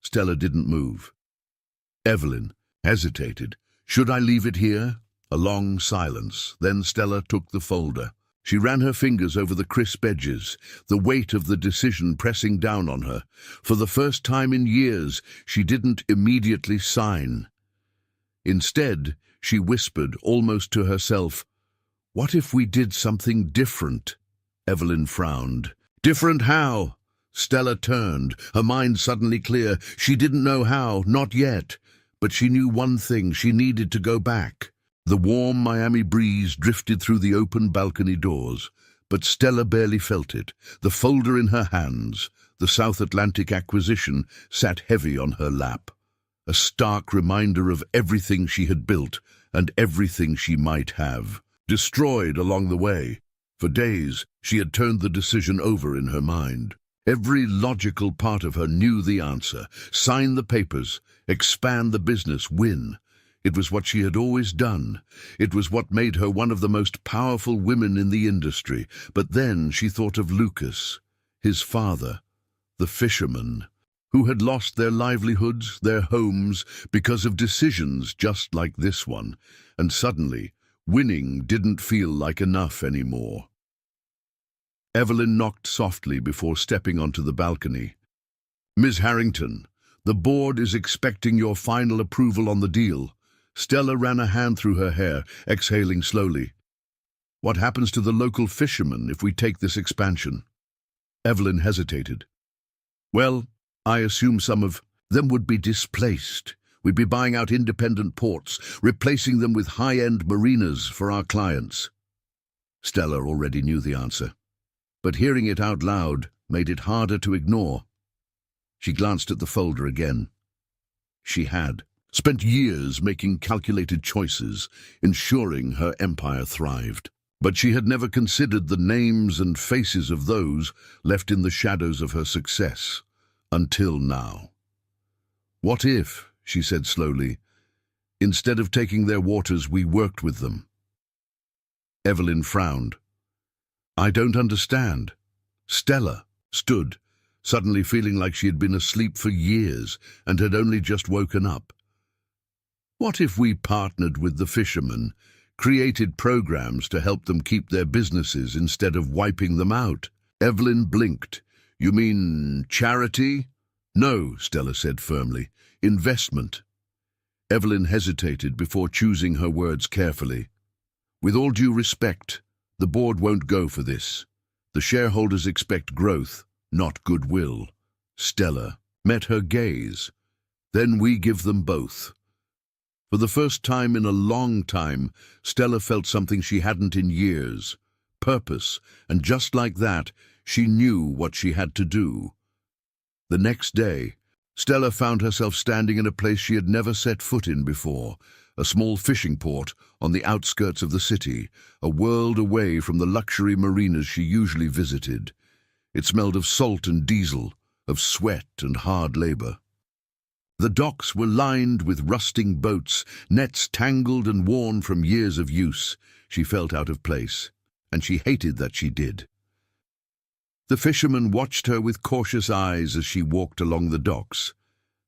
A: Stella didn't move. Evelyn hesitated. "Should I leave it here?" A long silence. Then Stella took the folder. She ran her fingers over the crisp edges, the weight of the decision pressing down on her. For the first time in years, she didn't immediately sign. Instead, she whispered, almost to herself, "What if we did something different?" Evelyn frowned. "Different how?" Stella turned, her mind suddenly clear. She didn't know how, not yet, but she knew one thing: she needed to go back. The warm Miami breeze drifted through the open balcony doors, but Stella barely felt it. The folder in her hands, the South Atlantic acquisition, sat heavy on her lap, a stark reminder of everything she had built and everything she might have destroyed along the way. For days, she had turned the decision over in her mind. Every logical part of her knew the answer: sign the papers, expand the business, win. It was what she had always done. It was what made her one of the most powerful women in the industry. But then she thought of Lucas, his father, the fisherman, who had lost their livelihoods, their homes, because of decisions just like this one. And suddenly, winning didn't feel like enough anymore. Evelyn knocked softly before stepping onto the balcony. "Ms. Harrington, the board is expecting your final approval on the deal." Stella ran a hand through her hair, exhaling slowly. "What happens to the local fishermen if we take this expansion?" Evelyn hesitated. "Well, I assume some of them would be displaced. We'd be buying out independent ports, replacing them with high-end marinas for our clients." Stella already knew the answer, but hearing it out loud made it harder to ignore. She glanced at the folder again. She had spent years making calculated choices, ensuring her empire thrived. But she had never considered the names and faces of those left in the shadows of her success, until now. "What if," she said slowly, "instead of taking their waters, we worked with them?" Evelyn frowned. "I don't understand." Stella stood, suddenly feeling like she had been asleep for years and had only just woken up. "What if we partnered with the fishermen, created programs to help them keep their businesses instead of wiping them out?" Evelyn blinked. "You mean charity?" "No," Stella said firmly. "Investment." Evelyn hesitated before choosing her words carefully. With all due respect, the board won't go for this. The shareholders expect growth, not goodwill. Stella met her gaze. Then we give them both. For the first time in a long time, Stella felt something she hadn't in years. Purpose, and just like that, she knew what she had to do. The next day, Stella found herself standing in a place she had never set foot in before, a small fishing port on the outskirts of the city, a world away from the luxury marinas she usually visited. It smelled of salt and diesel, of sweat and hard labor. The docks were lined with rusting boats, nets tangled and worn from years of use. She felt out of place, and she hated that she did. The fisherman watched her with cautious eyes as she walked along the docks,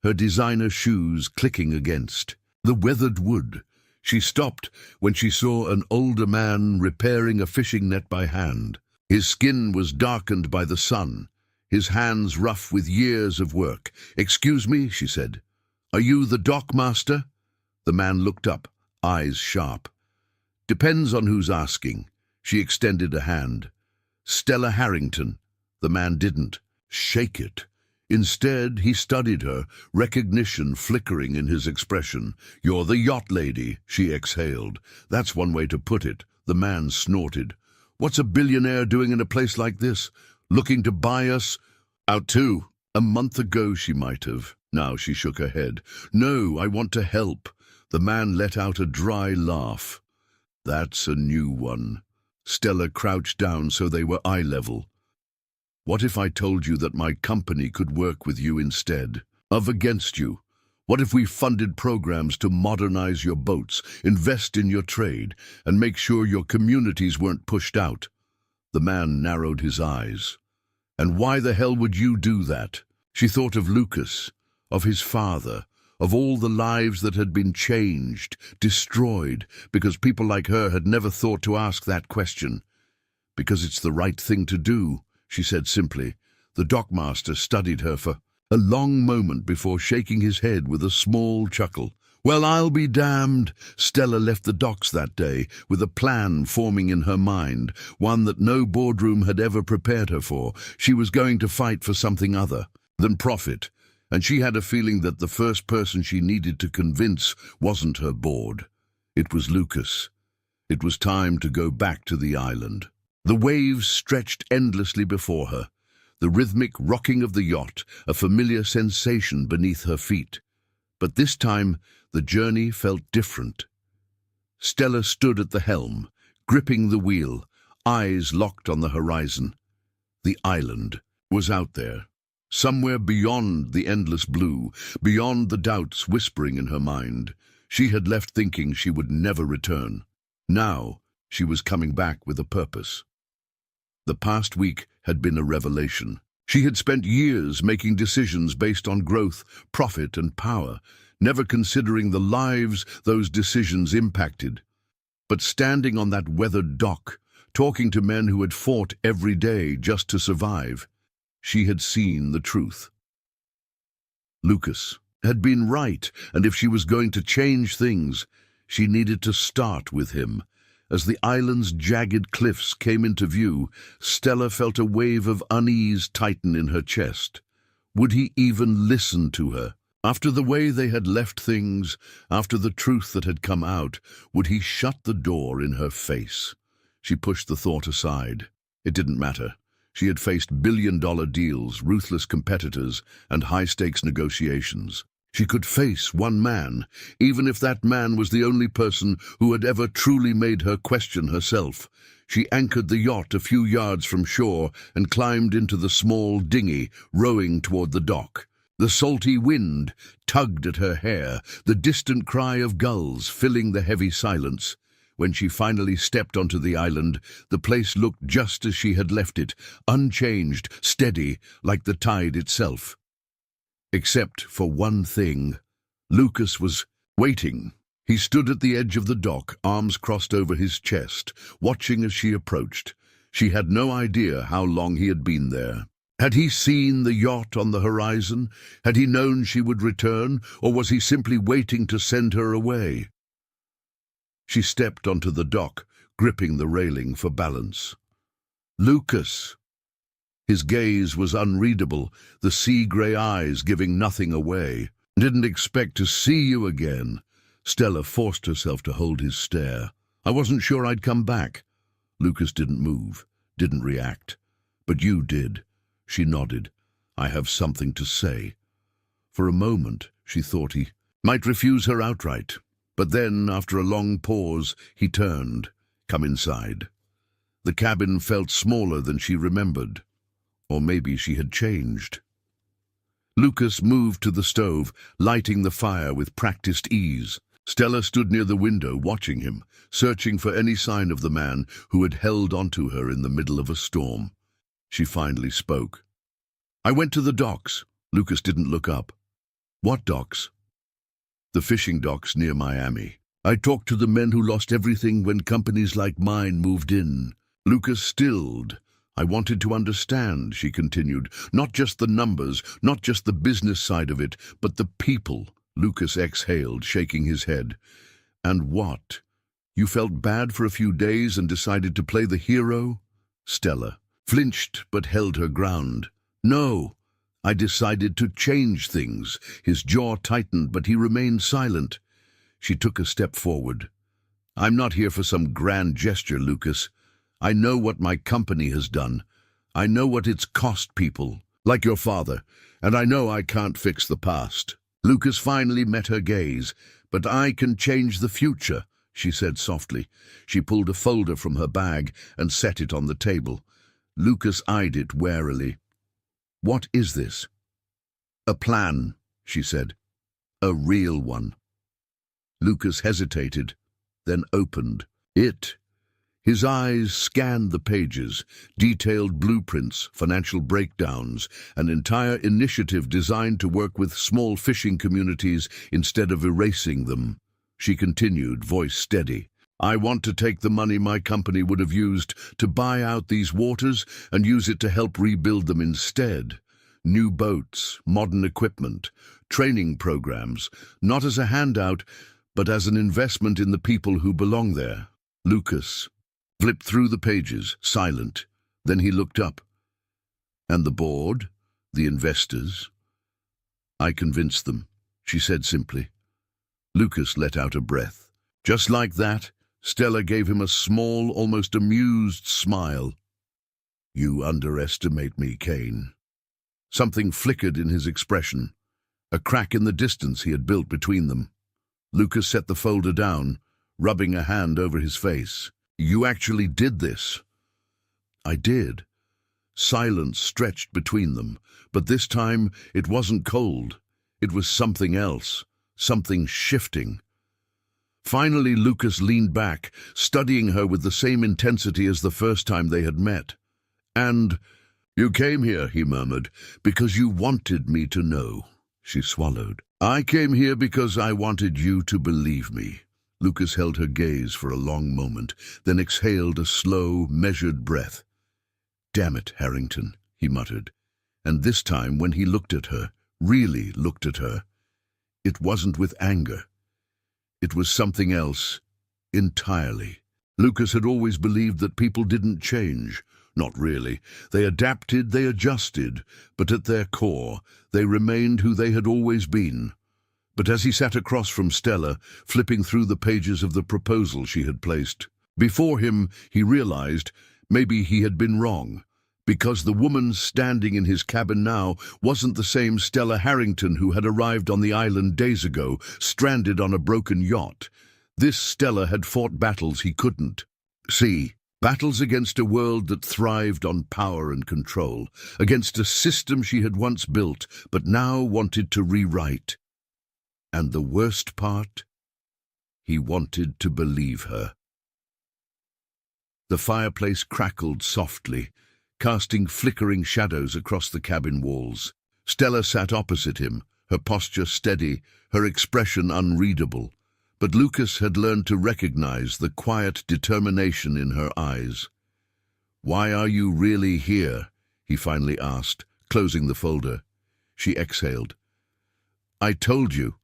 A: her designer shoes clicking against the weathered wood. She stopped when she saw an older man repairing a fishing net by hand. His skin was darkened by the sun, his hands rough with years of work. "Excuse me," she said. "Are you the dock master?" The man looked up, eyes sharp. "Depends on who's asking." She extended a hand. "Stella Harrington." The man didn't shake it. Instead, he studied her, recognition flickering in his expression. "You're the yacht lady," she exhaled. "That's one way to put it." The man snorted. "What's a billionaire doing in a place like this? Looking to buy us out too?" A month ago she might have. Now she shook her head. "No, I want to help." The man let out a dry laugh. "That's a new one." Stella crouched down so they were eye level. "What if I told you that my company could work with you instead of against you? What if we funded programs to modernize your boats, invest in your trade, and make sure your communities weren't pushed out?" The man narrowed his eyes. "And why the hell would you do that?" She thought of Lucas, of his father, of all the lives that had been changed, destroyed, because people like her had never thought to ask that question. "Because it's the right thing to do," she said simply. The dockmaster studied her for a long moment before shaking his head with a small chuckle. "Well, I'll be damned." Stella left the docks that day with a plan forming in her mind, one that no boardroom had ever prepared her for. She was going to fight for something other than profit, and she had a feeling that the first person she needed to convince wasn't her board. It was Lucas. It was time to go back to the island. The waves stretched endlessly before her, the rhythmic rocking of the yacht, a familiar sensation beneath her feet. But this time, the journey felt different. Stella stood at the helm, gripping the wheel, eyes locked on the horizon. The island was out there, somewhere beyond the endless blue, beyond the doubts whispering in her mind. She had left thinking she would never return. Now, she was coming back with a purpose. The past week had been a revelation. She had spent years making decisions based on growth, profit, and power, never considering the lives those decisions impacted. But standing on that weathered dock, talking to men who had fought every day just to survive, she had seen the truth. Lucas had been right, and if she was going to change things, she needed to start with him. As the island's jagged cliffs came into view, Stella felt a wave of unease tighten in her chest. Would he even listen to her? After the way they had left things, after the truth that had come out, would he shut the door in her face? She pushed the thought aside. It didn't matter. She had faced billion-dollar deals, ruthless competitors, and high-stakes negotiations. She could face one man, even if that man was the only person who had ever truly made her question herself. She anchored the yacht a few yards from shore and climbed into the small dinghy, rowing toward the dock. The salty wind tugged at her hair, the distant cry of gulls filling the heavy silence. When she finally stepped onto the island, the place looked just as she had left it, unchanged, steady, like the tide itself. Except for one thing. Lucas was waiting. He stood at the edge of the dock, arms crossed over his chest, watching as she approached. She had no idea how long he had been there. Had he seen the yacht on the horizon? Had he known she would return, or was he simply waiting to send her away? She stepped onto the dock, gripping the railing for balance. "Lucas!" His gaze was unreadable, the sea-grey eyes giving nothing away. "Didn't expect to see you again." Stella forced herself to hold his stare. "I wasn't sure I'd come back." Lucas didn't move, didn't react. "But you did." She nodded. "I have something to say." For a moment, she thought he might refuse her outright. But then, after a long pause, he turned. "Come inside." The cabin felt smaller than she remembered. Or maybe she had changed. Lucas moved to the stove, lighting the fire with practiced ease. Stella stood near the window, watching him, searching for any sign of the man who had held onto her in the middle of a storm. She finally spoke. "I went to the docks." Lucas didn't look up. "What docks?" "The fishing docks near Miami. I talked to the men who lost everything when companies like mine moved in." Lucas stilled. "I wanted to understand," she continued, "not just the numbers, not just the business side of it, but the people." Lucas exhaled, shaking his head. "And what? You felt bad for a few days and decided to play the hero?" Stella flinched but held her ground. "No, I decided to change things." His jaw tightened, but he remained silent. She took a step forward. "I'm not here for some grand gesture, Lucas. I know what my company has done. I know what it's cost people, like your father, and I know I can't fix the past." Lucas finally met her gaze. "But I can change the future," she said softly. She pulled a folder from her bag and set it on the table. Lucas eyed it warily. "What is this?" "A plan," she said. "A real one." Lucas hesitated, then opened it. His eyes scanned the pages, detailed blueprints, financial breakdowns, an entire initiative designed to work with small fishing communities instead of erasing them. She continued, voice steady. "I want to take the money my company would have used to buy out these waters and use it to help rebuild them instead. New boats, modern equipment, training programs, not as a handout, but as an investment in the people who belong there." Lucas flipped through the pages, silent. Then he looked up. "And the board? The investors?" "I convinced them," she said simply. Lucas let out a breath. Just like that, Stella gave him a small, almost amused smile. "You underestimate me, Kane." Something flickered in his expression, a crack in the distance he had built between them. Lucas set the folder down, rubbing a hand over his face. "You actually did this?" "I did." Silence stretched between them, but this time it wasn't cold. It was something else, something shifting. Finally, Lucas leaned back, studying her with the same intensity as the first time they had met. "And you came here," he murmured, "because you wanted me to know." She swallowed. "I came here because I wanted you to believe me." Lucas held her gaze for a long moment, then exhaled a slow, measured breath. "Damn it, Harrington," he muttered. And this time, when he looked at her, really looked at her, it wasn't with anger. It was something else, entirely. Lucas had always believed that people didn't change. Not really. They adapted, they adjusted, but at their core, they remained who they had always been. But as he sat across from Stella, flipping through the pages of the proposal she had placed, before him, he realized maybe he had been wrong, because the woman standing in his cabin now wasn't the same Stella Harrington who had arrived on the island days ago, stranded on a broken yacht. This Stella had fought battles he couldn't see. Battles against a world that thrived on power and control, against a system she had once built, but now wanted to rewrite. And the worst part? He wanted to believe her. The fireplace crackled softly, casting flickering shadows across the cabin walls. Stella sat opposite him, her posture steady, her expression unreadable. But Lucas had learned to recognize the quiet determination in her eyes. "Why are you really here?" he finally asked, closing the folder. She exhaled. "I told you.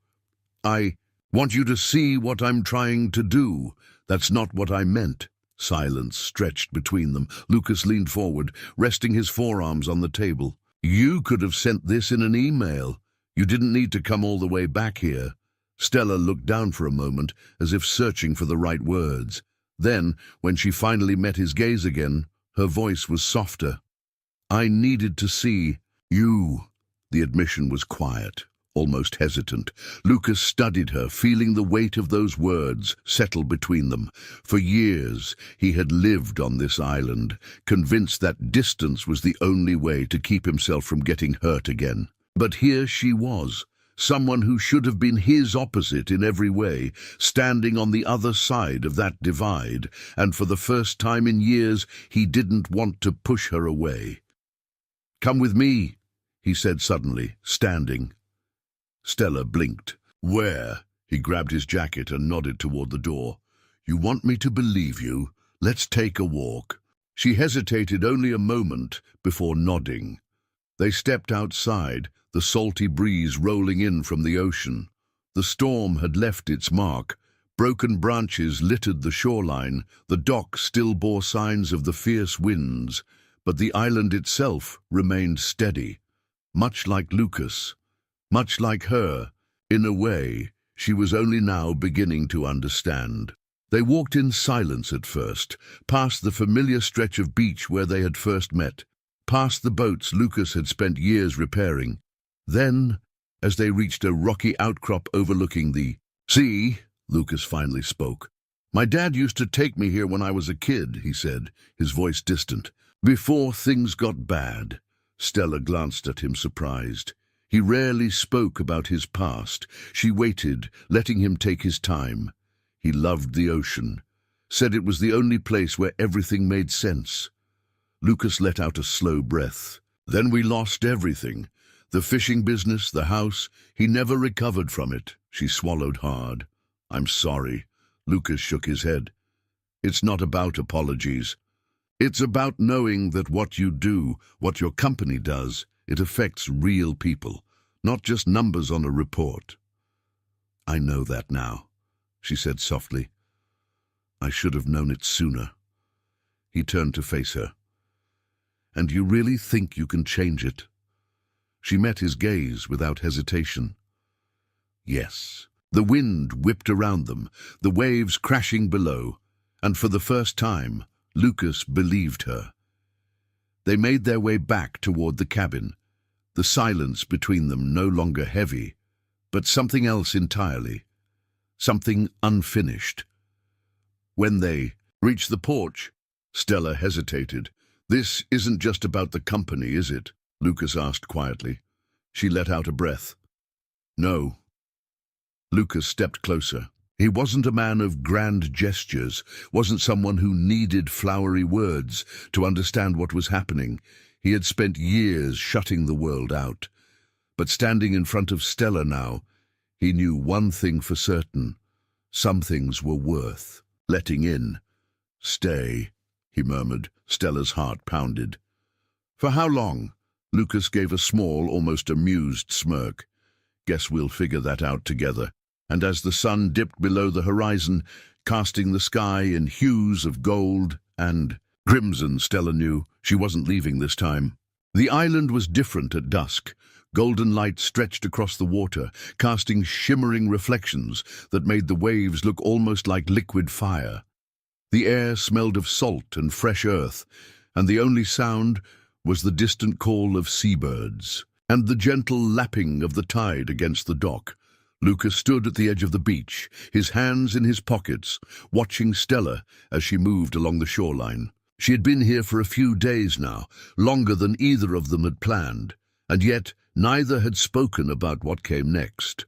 A: I want you to see what I'm trying to do. That's not what I meant." Silence stretched between them. Lucas leaned forward, resting his forearms on the table. "You could have sent this in an email. You didn't need to come all the way back here." Stella looked down for a moment, as if searching for the right words. Then, when she finally met his gaze again, her voice was softer. "I needed to see you." The admission was quiet, almost hesitant. Lucas studied her, feeling the weight of those words settle between them. For years, he had lived on this island, convinced that distance was the only way to keep himself from getting hurt again. But here she was, someone who should have been his opposite in every way, standing on the other side of that divide, and for the first time in years, he didn't want to push her away. "Come with me," he said suddenly, standing. Stella blinked. "Where?" He grabbed his jacket and nodded toward the door. "You want me to believe you? Let's take a walk." She hesitated only a moment before nodding. They stepped outside, the salty breeze rolling in from the ocean. The storm had left its mark. Broken branches littered the shoreline. The dock still bore signs of the fierce winds, but the island itself remained steady. Much like Lucas, much like her, in a way, she was only now beginning to understand. They walked in silence at first, past the familiar stretch of beach where they had first met, past the boats Lucas had spent years repairing. Then, as they reached a rocky outcrop overlooking the sea, Lucas finally spoke. "My dad used to take me here when I was a kid," he said, his voice distant. "Before things got bad." Stella glanced at him, surprised. He rarely spoke about his past. She waited, letting him take his time. He loved the ocean, said it was the only place where everything made sense. Lucas let out a slow breath. "Then we lost everything. The fishing business, the house. He never recovered from it." She swallowed hard. "I'm sorry." Lucas shook his head. "It's not about apologies. It's about knowing that what you do, what your company does, it affects real people, not just numbers on a report." "I know that now," she said softly. "I should have known it sooner." He turned to face her. "And you really think you can change it?" She met his gaze without hesitation. Yes. The wind whipped around them, the waves crashing below, and for the first time, Lucas believed her. They made their way back toward the cabin, the silence between them no longer heavy, but something else entirely, something unfinished. When they reached the porch, Stella hesitated. "This isn't just about the company, is it?" Lucas asked quietly. She let out a breath. "No." Lucas stepped closer. He wasn't a man of grand gestures, wasn't someone who needed flowery words to understand what was happening. He had spent years shutting the world out. But standing in front of Stella now, he knew one thing for certain. Some things were worth letting in. "Stay," he murmured. Stella's heart pounded. "For how long?" Lucas gave a small, almost amused smirk. "Guess we'll figure that out together." And as the sun dipped below the horizon, casting the sky in hues of gold and crimson, Stella knew she wasn't leaving this time. The island was different at dusk. Golden light stretched across the water, casting shimmering reflections that made the waves look almost like liquid fire. The air smelled of salt and fresh earth, and the only sound was the distant call of seabirds and the gentle lapping of the tide against the dock. Lucas stood at the edge of the beach, his hands in his pockets, watching Stella as she moved along the shoreline. She had been here for a few days now, longer than either of them had planned, and yet neither had spoken about what came next.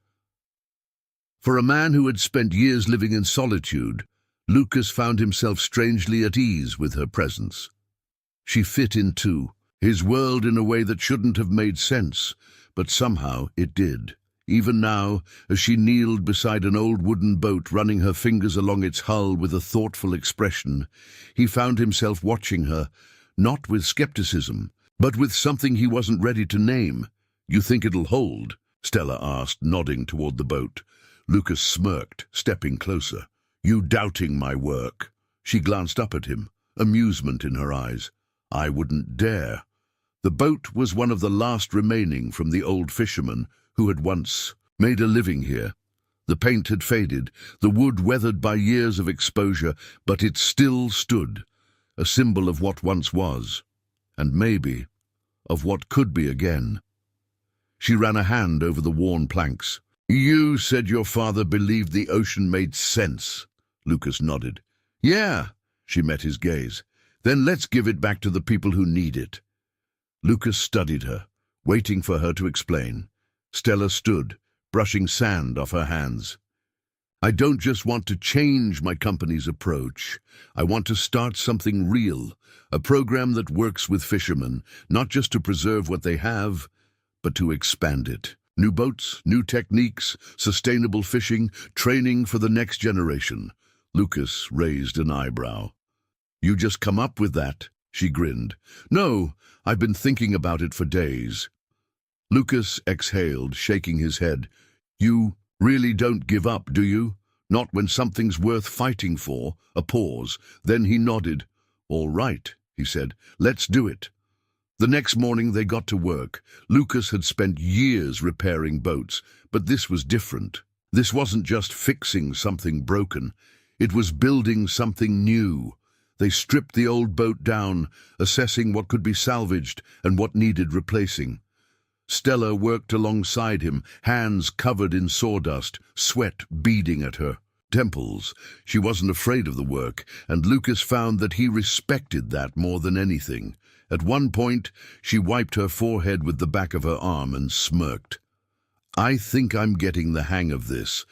A: For a man who had spent years living in solitude, Lucas found himself strangely at ease with her presence. She fit in too, his world in a way that shouldn't have made sense, but somehow it did. Even now, as she kneeled beside an old wooden boat, running her fingers along its hull with a thoughtful expression, he found himself watching her, not with skepticism, but with something he wasn't ready to name. "You think it'll hold?" Stella asked, nodding toward the boat. Lucas smirked, stepping closer. "You doubting my work?" She glanced up at him, amusement in her eyes. "I wouldn't dare." The boat was one of the last remaining from the old fisherman who had once made a living here. The paint had faded, the wood weathered by years of exposure, but it still stood, a symbol of what once was, and maybe of what could be again. She ran a hand over the worn planks. "You said your father believed the ocean made sense." Lucas nodded. "Yeah," she met his gaze. "Then let's give it back to the people who need it." Lucas studied her, waiting for her to explain. Stella stood, brushing sand off her hands. "I don't just want to change my company's approach. I want to start something real, a program that works with fishermen, not just to preserve what they have, but to expand it. New boats, new techniques, sustainable fishing, training for the next generation." Lucas raised an eyebrow. "You just come up with that?" She grinned. "No, I've been thinking about it for days." Lucas exhaled, shaking his head. "You really don't give up, do you? Not when something's worth fighting for?" A pause. Then he nodded. "All right," he said. "Let's do it." The next morning they got to work. Lucas had spent years repairing boats, but this was different. This wasn't just fixing something broken. It was building something new. They stripped the old boat down, assessing what could be salvaged and what needed replacing. Stella worked alongside him, hands covered in sawdust, sweat beading at her temples. She wasn't afraid of the work, and Lucas found that he respected that more than anything. At one point, she wiped her forehead with the back of her arm and smirked. "I think I'm getting the hang of this."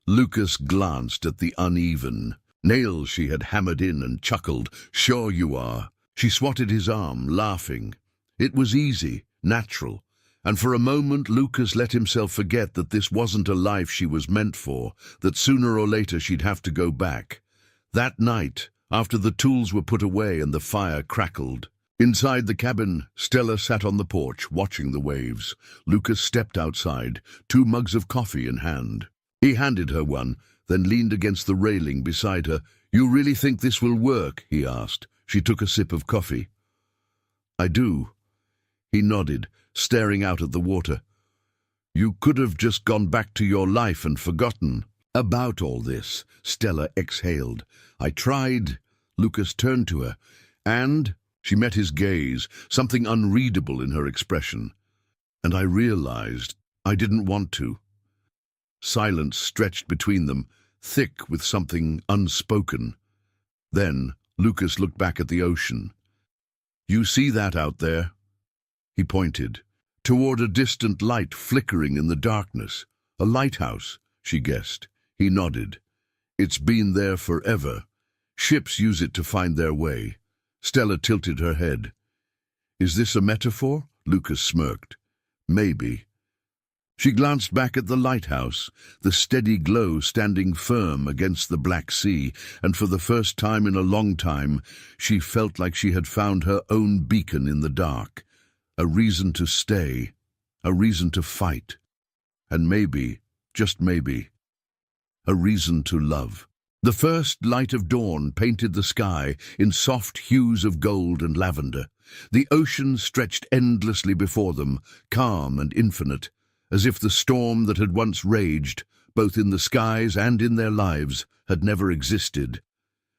A: Lucas glanced at the uneven nails she had hammered in and chuckled. "Sure you are." She swatted his arm, laughing. It was easy, natural, and for a moment Lucas let himself forget that this wasn't a life she was meant for, that sooner or later she'd have to go back. That night, after the tools were put away and the fire crackled, inside the cabin, Stella sat on the porch, watching the waves. Lucas stepped outside, 2 mugs of coffee in hand. He handed her one, then leaned against the railing beside her. "You really think this will work?" he asked. She took a sip of coffee. "I do." He nodded, staring out at the water. "You could have just gone back to your life and forgotten about all this." Stella exhaled. "I tried." Lucas turned to her, and she met his gaze, something unreadable in her expression. "And I realized I didn't want to." Silence stretched between them, thick with something unspoken. Then Lucas looked back at the ocean. "You see that out there?" He pointed toward a distant light flickering in the darkness. "A lighthouse," she guessed. He nodded. "It's been there forever. Ships use it to find their way." Stella tilted her head. "Is this a metaphor?" Lucas smirked. "Maybe." She glanced back at the lighthouse, the steady glow standing firm against the black sea, and for the first time in a long time, she felt like she had found her own beacon in the dark. A reason to stay, a reason to fight, and maybe, just maybe, a reason to love. The first light of dawn painted the sky in soft hues of gold and lavender. The ocean stretched endlessly before them, calm and infinite, as if the storm that had once raged, both in the skies and in their lives, had never existed.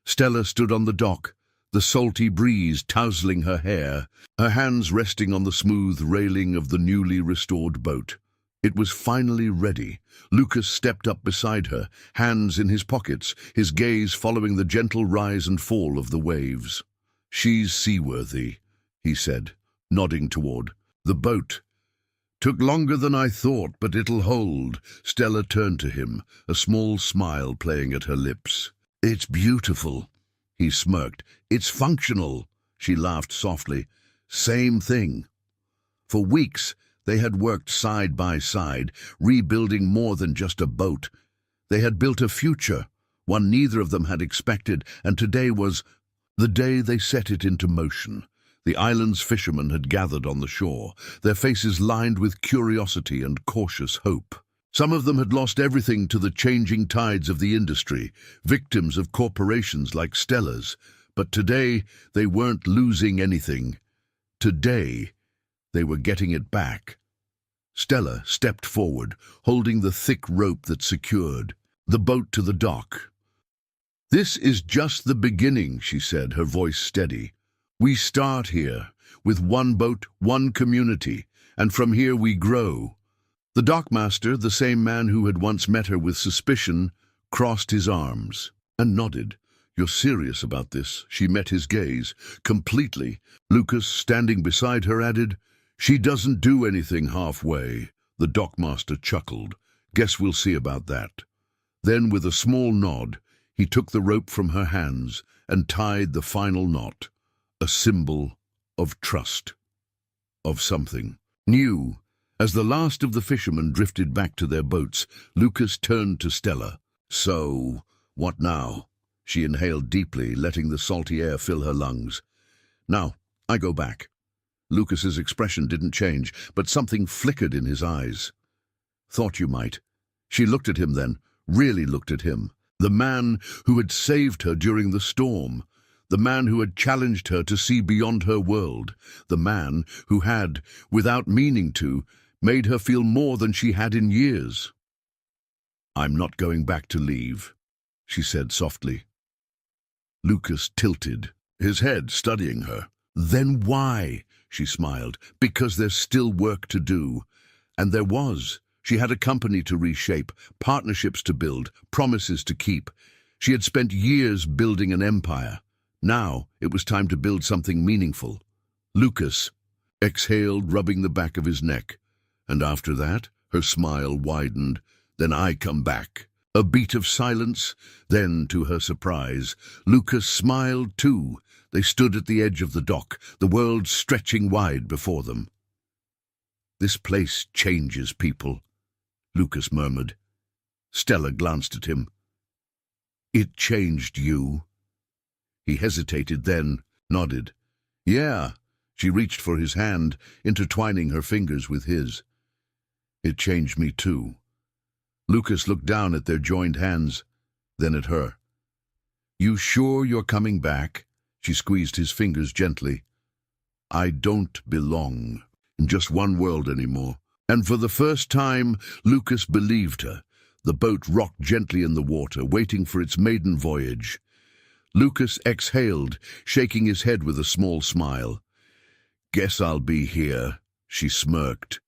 A: Stella stood on the dock, the salty breeze tousling her hair, her hands resting on the smooth railing of the newly restored boat. It was finally ready. Lucas stepped up beside her, hands in his pockets, his gaze following the gentle rise and fall of the waves. "She's seaworthy," he said, nodding toward the boat. "Took longer than I thought, but it'll hold." Stella turned to him, a small smile playing at her lips. "It's beautiful." He smirked. "It's functional." She laughed softly. "Same thing." For weeks, they had worked side by side, rebuilding more than just a boat. They had built a future, one neither of them had expected, and today was the day they set it into motion. The island's fishermen had gathered on the shore, their faces lined with curiosity and cautious hope. Some of them had lost everything to the changing tides of the industry, victims of corporations like Stella's. But today, they weren't losing anything. Today, they were getting it back. Stella stepped forward, holding the thick rope that secured the boat to the dock. "This is just the beginning," she said, her voice steady. "We start here, with one boat, one community, and from here we grow." The dockmaster, the same man who had once met her with suspicion, crossed his arms and nodded. "You're serious about this?" She met his gaze. "Completely." Lucas, standing beside her, added, "She doesn't do anything halfway." The dockmaster chuckled. "Guess we'll see about that." Then, with a small nod, he took the rope from her hands and tied the final knot, a symbol of trust, of something new. As the last of the fishermen drifted back to their boats, Lucas turned to Stella. "So, what now?" She inhaled deeply, letting the salty air fill her lungs. "Now, I go back." Lucas's expression didn't change, but something flickered in his eyes. "Thought you might." She looked at him then, really looked at him. The man who had saved her during the storm. The man who had challenged her to see beyond her world. The man who had, without meaning to, made her feel more than she had in years. "I'm not going back to leave," she said softly. Lucas tilted, his head studying her. "Then why?" She smiled. "Because there's still work to do." And there was. She had a company to reshape, partnerships to build, promises to keep. She had spent years building an empire. Now it was time to build something meaningful. Lucas exhaled, rubbing the back of his neck. "And after that," her smile widened, "then I come back." A beat of silence. Then, to her surprise, Lucas smiled too. They stood at the edge of the dock, the world stretching wide before them. "This place changes people," Lucas murmured. Stella glanced at him. "It changed you." He hesitated, then nodded. "Yeah." She reached for his hand, intertwining her fingers with his. "It changed me too." Lucas looked down at their joined hands, then at her. "You sure you're coming back?" She squeezed his fingers gently. "I don't belong in just one world anymore." And for the first time, Lucas believed her. The boat rocked gently in the water, waiting for its maiden voyage. Lucas exhaled, shaking his head with a small smile. "Guess I'll be here," she smirked.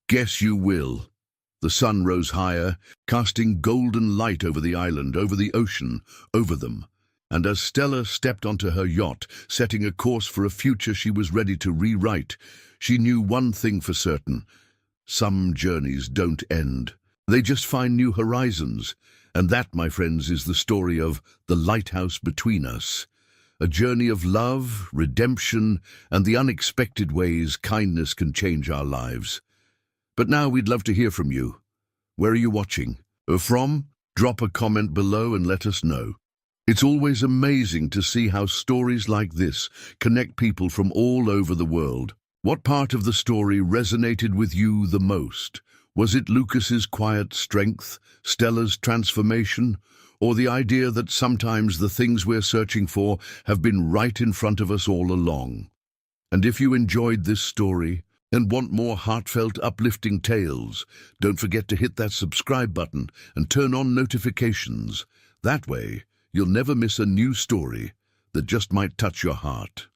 A: "Guess you will." The sun rose higher, casting golden light over the island, over the ocean, over them. And as Stella stepped onto her yacht, setting a course for a future she was ready to rewrite, she knew one thing for certain. Some journeys don't end. They just find new horizons. And that, my friends, is the story of The Lighthouse Between Us. A journey of love, redemption, and the unexpected ways kindness can change our lives. But now we'd love to hear from you. Where are you watching from? Drop a comment below and let us know. It's always amazing to see how stories like this connect people from all over the world. What part of the story resonated with you the most? Was it Lucas's quiet strength, Stella's transformation, or the idea that sometimes the things we're searching for have been right in front of us all along? And if you enjoyed this story and want more heartfelt, uplifting tales, don't forget to hit that subscribe button and turn on notifications. That way, you'll never miss a new story that just might touch your heart.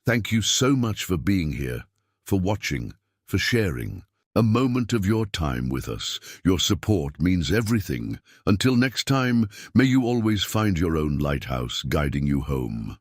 A: Thank you so much for being here, for watching, for sharing a moment of your time with us. Your support means everything. Until next time, may you always find your own lighthouse guiding you home.